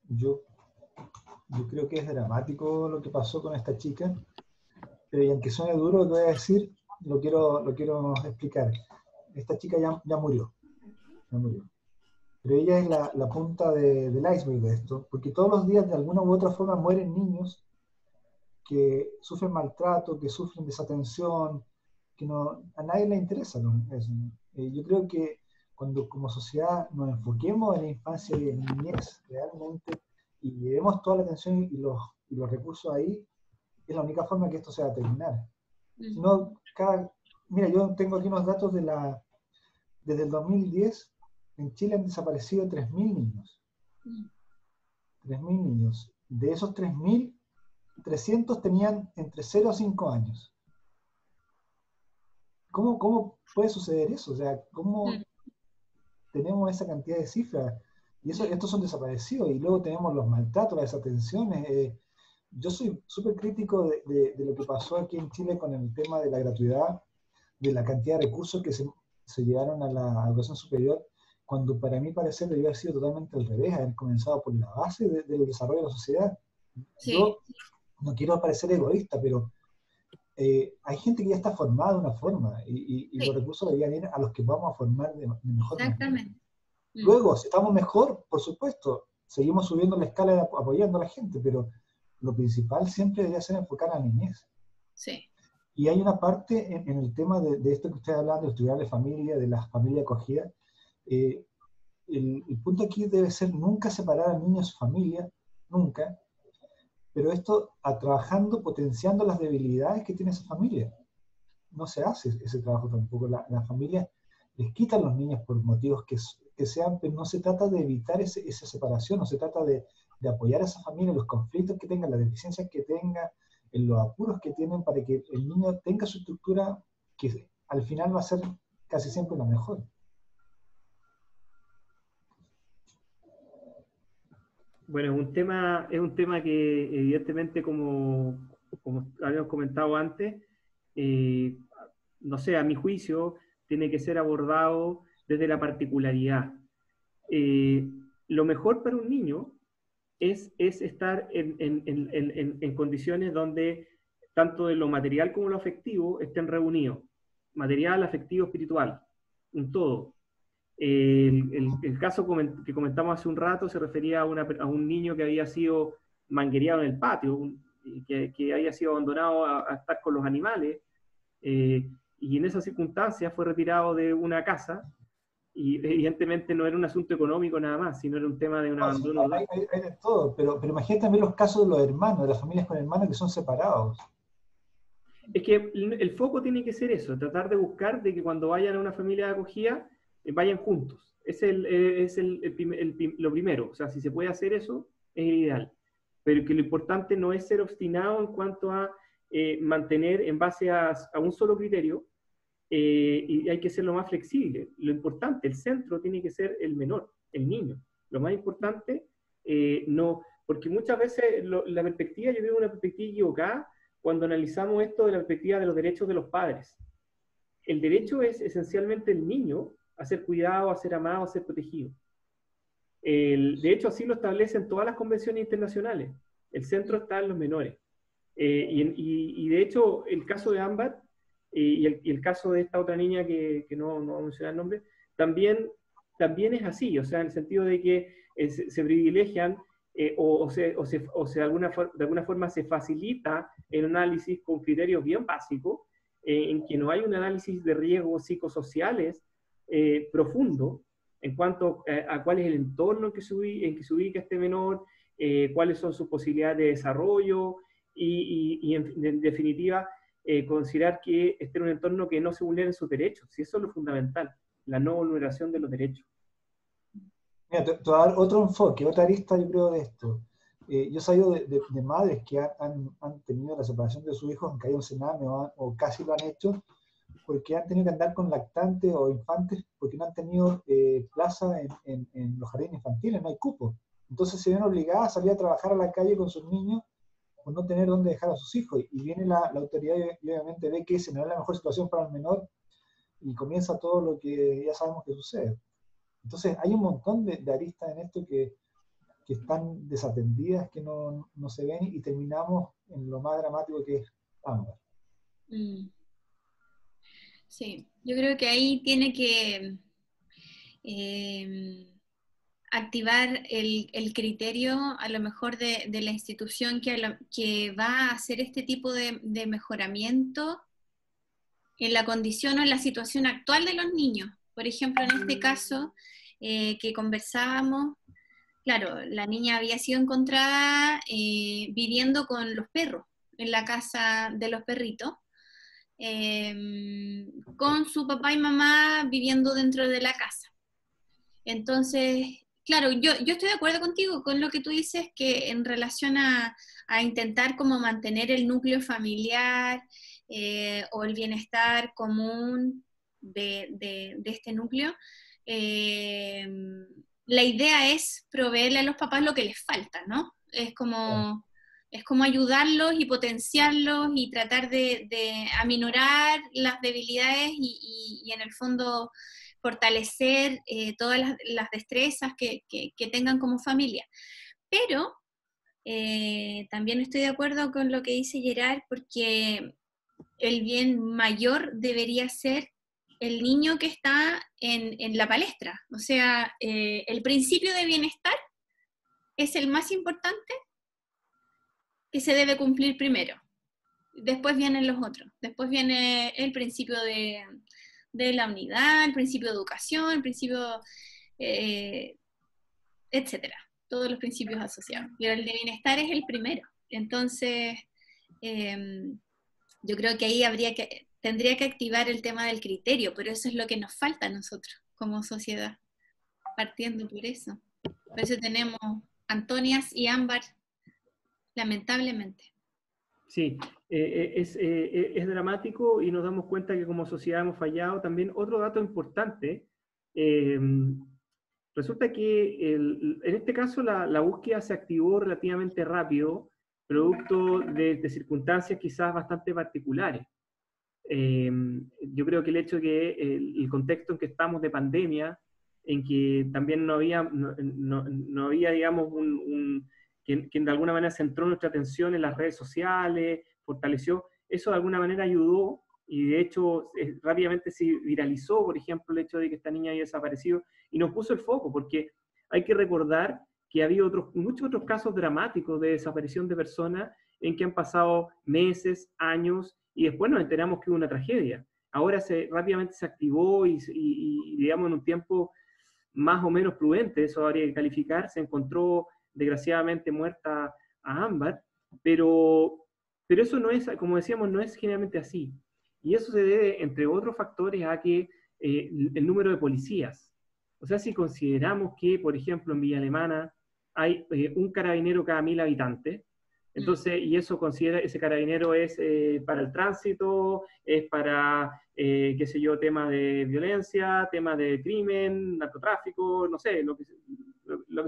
Yo creo que es dramático lo que pasó con esta chica, pero y aunque suene duro lo que voy a decir, lo quiero explicar. Esta chica ya murió. Pero ella es la punta del iceberg de esto, porque todos los días de alguna u otra forma mueren niños que sufren maltrato, que sufren desatención, que a nadie le interesa, ¿no? Yo creo que cuando como sociedad nos enfoquemos en la infancia y en la niñez realmente y llevemos toda la atención y los recursos ahí, es la única forma que esto se va a terminar. Si no, mira, yo tengo aquí unos datos desde el 2010, en Chile han desaparecido 3.000 niños. 3.000 niños. De esos 3.000, 300 tenían entre 0 a 5 años. ¿Cómo puede suceder eso? O sea, ¿cómo tenemos esa cantidad de cifras? Y estos son desaparecidos. Y luego tenemos los maltratos, las desatenciones. Yo soy súper crítico de lo que pasó aquí en Chile con el tema de la gratuidad, de la cantidad de recursos que se llevaron a la educación superior, cuando para mí parecer debió haber sido totalmente al revés, haber comenzado por la base del desarrollo de la sociedad. Sí. Yo no quiero parecer egoísta, pero hay gente que ya está formada de una forma y los recursos deberían ir a los que vamos a formar de mejor manera. Luego, si estamos mejor, por supuesto, seguimos subiendo la escala apoyando a la gente, pero lo principal siempre debería ser enfocar a la niñez.
Sí.
Y hay una parte en el tema de esto que usted habla, de estudiar la familia, de la familia acogida. El punto aquí debe ser nunca separar a niños de su familia, nunca, pero esto trabajando, potenciando las debilidades que tiene esa familia. No se hace ese trabajo tampoco. La familia les quitan los niños por motivos que sean, pero no se trata de evitar esa separación, no se trata de apoyar a esa familia en los conflictos que tenga, las deficiencias que tenga, en los apuros que tienen para que el niño tenga su estructura que al final va a ser casi siempre la mejor.
Bueno, es un tema que evidentemente, como habíamos comentado antes, no sé, a mi juicio, tiene que ser abordado desde la particularidad. Lo mejor para un niño es estar en condiciones donde tanto de lo material como lo afectivo estén reunidos. Material, afectivo, espiritual, un todo. El caso que comentamos hace un rato se refería a un niño que había sido manguereado en el patio, que había sido abandonado a estar con los animales, y en esa circunstancia fue retirado de una casa, y evidentemente no era un asunto económico nada más, sino era un tema de un abandono.
Hay de todo, pero imagínate también los casos de los hermanos, de las familias con hermanos que son separados.
Es que el foco tiene que ser eso, tratar de buscar de que cuando vayan a una familia de acogida, vayan juntos. Es lo primero. O sea, si se puede hacer eso, es ideal. Pero que lo importante no es ser obstinado en cuanto a mantener en base a un solo criterio, y hay que ser lo más flexible. Lo importante, el centro tiene que ser el menor, el niño. Lo más importante, porque muchas veces la perspectiva, yo veo una perspectiva equivocada cuando analizamos esto de la perspectiva de los derechos de los padres. El derecho es esencialmente el niño a ser cuidado, a ser amado, a ser protegido. De hecho, así lo establecen todas las convenciones internacionales. El centro está en los menores. Y de hecho, el caso de Ámbar y el caso de esta otra niña que no voy a mencionar el nombre, también es así, o sea, en el sentido de que se privilegian de alguna forma se facilita el análisis con criterios bien básicos, en que no hay un análisis de riesgos psicosociales profundo en cuanto a cuál es el entorno en que se ubica este menor, cuáles son sus posibilidades de desarrollo y en definitiva, considerar que esté en un entorno que no se vulneren sus derechos. Y eso es lo fundamental, la no vulneración de los derechos.
Mira, te voy a dar otro enfoque, otra arista, yo creo, de esto. Yo he sabido de madres que han tenido la separación de sus hijos, han caído en cename o casi lo han hecho, porque han tenido que andar con lactantes o infantes porque no han tenido plaza en los jardines infantiles, no hay cupo. Entonces se ven obligadas a salir a trabajar a la calle con sus niños por no tener dónde dejar a sus hijos. Y viene la autoridad y obviamente ve que esa no es la mejor situación para el menor y comienza todo lo que ya sabemos que sucede. Entonces hay un montón de aristas en esto que están desatendidas, que no se ven y terminamos en lo más dramático que es Ámbar.
Sí, yo creo que ahí tiene que activar el criterio a lo mejor de la institución que va a hacer este tipo de mejoramiento en la condición o en la situación actual de los niños. Por ejemplo, en este caso que conversábamos, claro, la niña había sido encontrada viviendo con los perros en la casa de los perritos, con su papá y mamá viviendo dentro de la casa. Entonces, claro, yo estoy de acuerdo contigo con lo que tú dices, que en relación a intentar como mantener el núcleo familiar o el bienestar común de este núcleo, la idea es proveerle a los papás lo que les falta, ¿no? Es como ayudarlos y potenciarlos y tratar de aminorar las debilidades y en el fondo fortalecer todas las destrezas que tengan como familia. Pero también estoy de acuerdo con lo que dice Gerard, porque el bien mayor debería ser el niño que está en la palestra. O sea, el principio de bienestar es el más importante que se debe cumplir primero. Después vienen los otros. Después viene el principio de la unidad, el principio de educación, el principio, etcétera. Todos los principios asociados. Pero el de bienestar es el primero. Entonces, yo creo que ahí tendría que activar el tema del criterio, pero eso es lo que nos falta a nosotros como sociedad, partiendo por eso. Por eso tenemos Antonias y Ámbar, lamentablemente.
Sí, es dramático y nos damos cuenta que como sociedad hemos fallado. También otro dato importante, resulta que en este caso la búsqueda se activó relativamente rápido, producto de circunstancias quizás bastante particulares. Yo creo que el hecho de que el contexto en que estamos de pandemia, en que también no había digamos, que de alguna manera centró nuestra atención en las redes sociales, fortaleció, eso de alguna manera ayudó, y de hecho rápidamente se viralizó, por ejemplo, el hecho de que esta niña había desaparecido, y nos puso el foco, porque hay que recordar que había muchos otros casos dramáticos de desaparición de personas en que han pasado meses, años, y después nos enteramos que hubo una tragedia. Ahora rápidamente se activó y digamos en un tiempo más o menos prudente, eso habría que calificar, se encontró desgraciadamente muerta a Ámbar, pero eso no es, como decíamos, no es generalmente así. Y eso se debe, entre otros factores, a que el número de policías. O sea, si consideramos que, por ejemplo, en Villa Alemana hay un carabinero cada 1000 habitantes, entonces, y eso considera, ese carabinero es para el tránsito, es para, qué sé yo, temas de violencia, temas de crimen, narcotráfico, no sé, lo que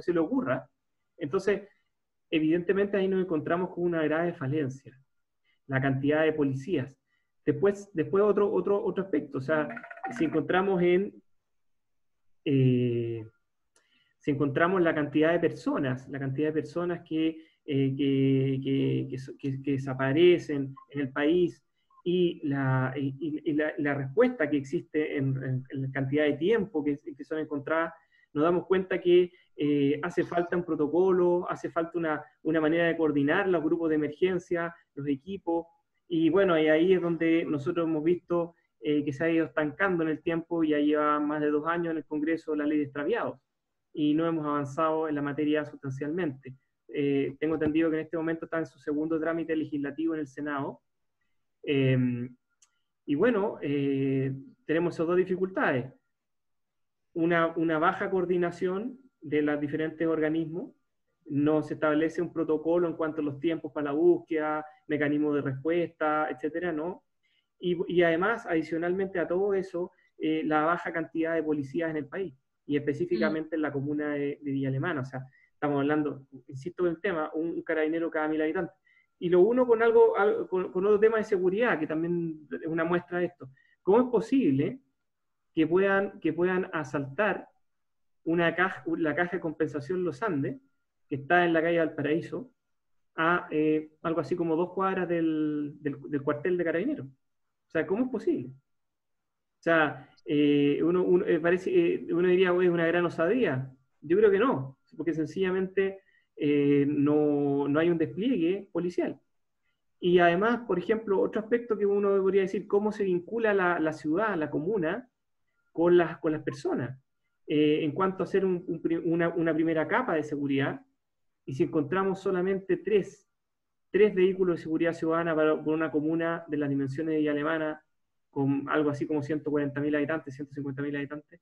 se le ocurra. Entonces, evidentemente ahí nos encontramos con una grave falencia, la cantidad de policías. Después otro aspecto, o sea, si encontramos si encontramos la cantidad de personas que desaparecen en el país y la respuesta que existe en la cantidad de tiempo que son encontradas, nos damos cuenta que hace falta un protocolo, hace falta una manera de coordinar los grupos de emergencia, los equipos, y bueno, y ahí es donde nosotros hemos visto que se ha ido estancando en el tiempo. Ya lleva más de 2 años en el Congreso la ley de extraviados, y no hemos avanzado en la materia sustancialmente. Tengo entendido que en este momento está en su segundo trámite legislativo en el Senado. Y bueno, tenemos esas dos dificultades. Una baja coordinación de los diferentes organismos, no se establece un protocolo en cuanto a los tiempos para la búsqueda, mecanismos de respuesta, etcétera, ¿no? Y además, adicionalmente a todo eso, la baja cantidad de policías en el país, y específicamente en la comuna de Villa Alemana. O sea, estamos hablando, insisto en el tema, un carabinero cada 1000 habitantes. Y lo uno con con otro tema de seguridad, que también es una muestra de esto. ¿Cómo es posible que puedan asaltar la caja de compensación Los Andes, que está en la calle Valparaíso, a algo así como 2 cuadras del cuartel de Carabineros? O sea, ¿cómo es posible? O sea, uno diría, es una gran osadía. Yo creo que no, porque sencillamente no hay un despliegue policial. Y además, por ejemplo, otro aspecto que uno podría decir, cómo se vincula la ciudad, la comuna, con las personas, en cuanto a hacer una primera capa de seguridad. Y si encontramos solamente tres vehículos de seguridad ciudadana por una comuna de las dimensiones de Villa Alemana, con algo así como 140.000 habitantes, 150.000 habitantes,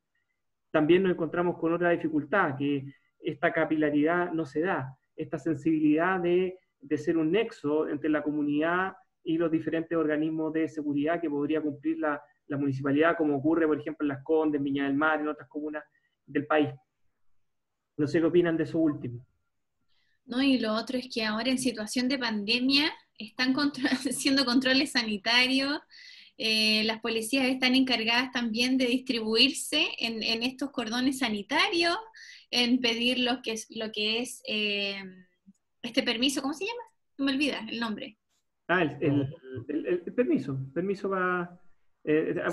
también nos encontramos con otra dificultad, que esta capilaridad no se da, esta sensibilidad de ser un nexo entre la comunidad y los diferentes organismos de seguridad que podría cumplir la municipalidad, como ocurre, por ejemplo, en Las Condes, en Viña del Mar, en otras comunas del país. No sé qué opinan de eso último.
No, y lo otro es que ahora en situación de pandemia están haciendo controles sanitarios. Las policías están encargadas también de distribuirse en estos cordones sanitarios, en pedir lo que es este permiso, ¿cómo se llama? Me olvida el nombre.
El permiso para...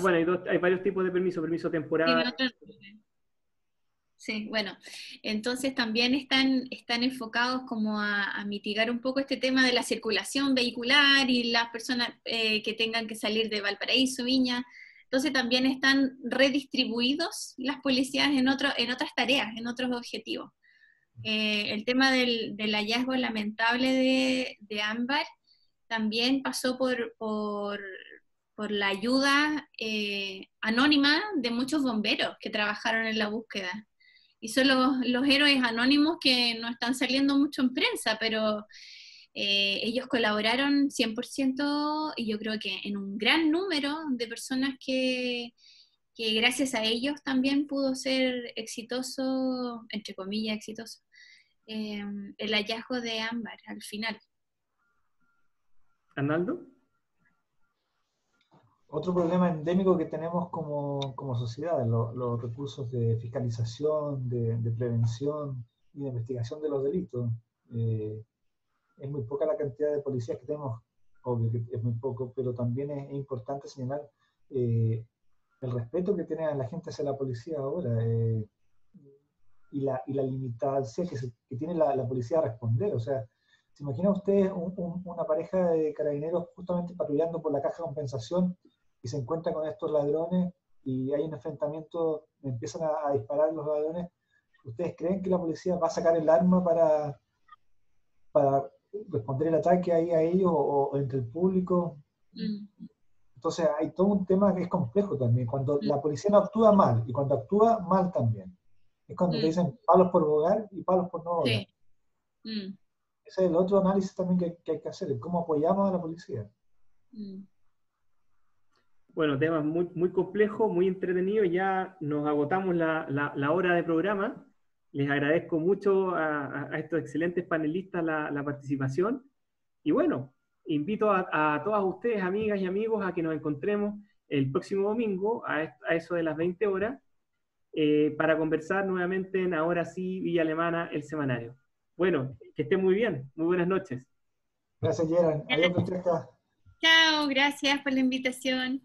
bueno, hay varios tipos de permiso temporal.
Sí, bueno, entonces también están enfocados como a mitigar un poco este tema de la circulación vehicular y las personas que tengan que salir de Valparaíso, Viña. Entonces también están redistribuidos las policías en otras tareas, en otros objetivos. El tema del hallazgo lamentable de Ámbar también pasó por la ayuda anónima de muchos bomberos que trabajaron en la búsqueda. Y son los héroes anónimos que no están saliendo mucho en prensa, pero ellos colaboraron 100%, y yo creo que en un gran número de personas que gracias a ellos también pudo ser exitoso, entre comillas exitoso, el hallazgo de Ámbar al final.
¿Arnaldo?
Otro problema endémico que tenemos como sociedad, los recursos de fiscalización, de prevención y de investigación de los delitos. Es muy poca la cantidad de policías que tenemos, obvio que es muy poco, pero también es importante señalar el respeto que tiene la gente hacia la policía ahora, y la limitancia que tiene la policía a responder. O sea, ¿se imagina usted una pareja de carabineros justamente patrullando por la caja de compensación y se encuentran con estos ladrones y hay un enfrentamiento, empiezan a disparar los ladrones? ¿Ustedes creen que la policía va a sacar el arma para responder el ataque ahí a ellos o entre el público? Entonces hay todo un tema que es complejo también, cuando la policía no actúa mal y cuando actúa mal también. Es cuando te dicen palos por bogar y palos por no bogar. Sí. Ese es el otro análisis también que hay que hacer, cómo apoyamos a la policía.
Bueno, temas muy, muy complejos, muy entretenidos. Ya nos agotamos la hora de programa. Les agradezco mucho a estos excelentes panelistas la participación. Y bueno, invito a todas ustedes, amigas y amigos, a que nos encontremos el próximo domingo a eso de las 20 horas para conversar nuevamente en Ahora sí, Villa Alemana, el semanario. Bueno, que estén muy bien. Muy buenas noches.
Gracias, Gerard. Adiós, Francesca.
Chao, gracias por la invitación.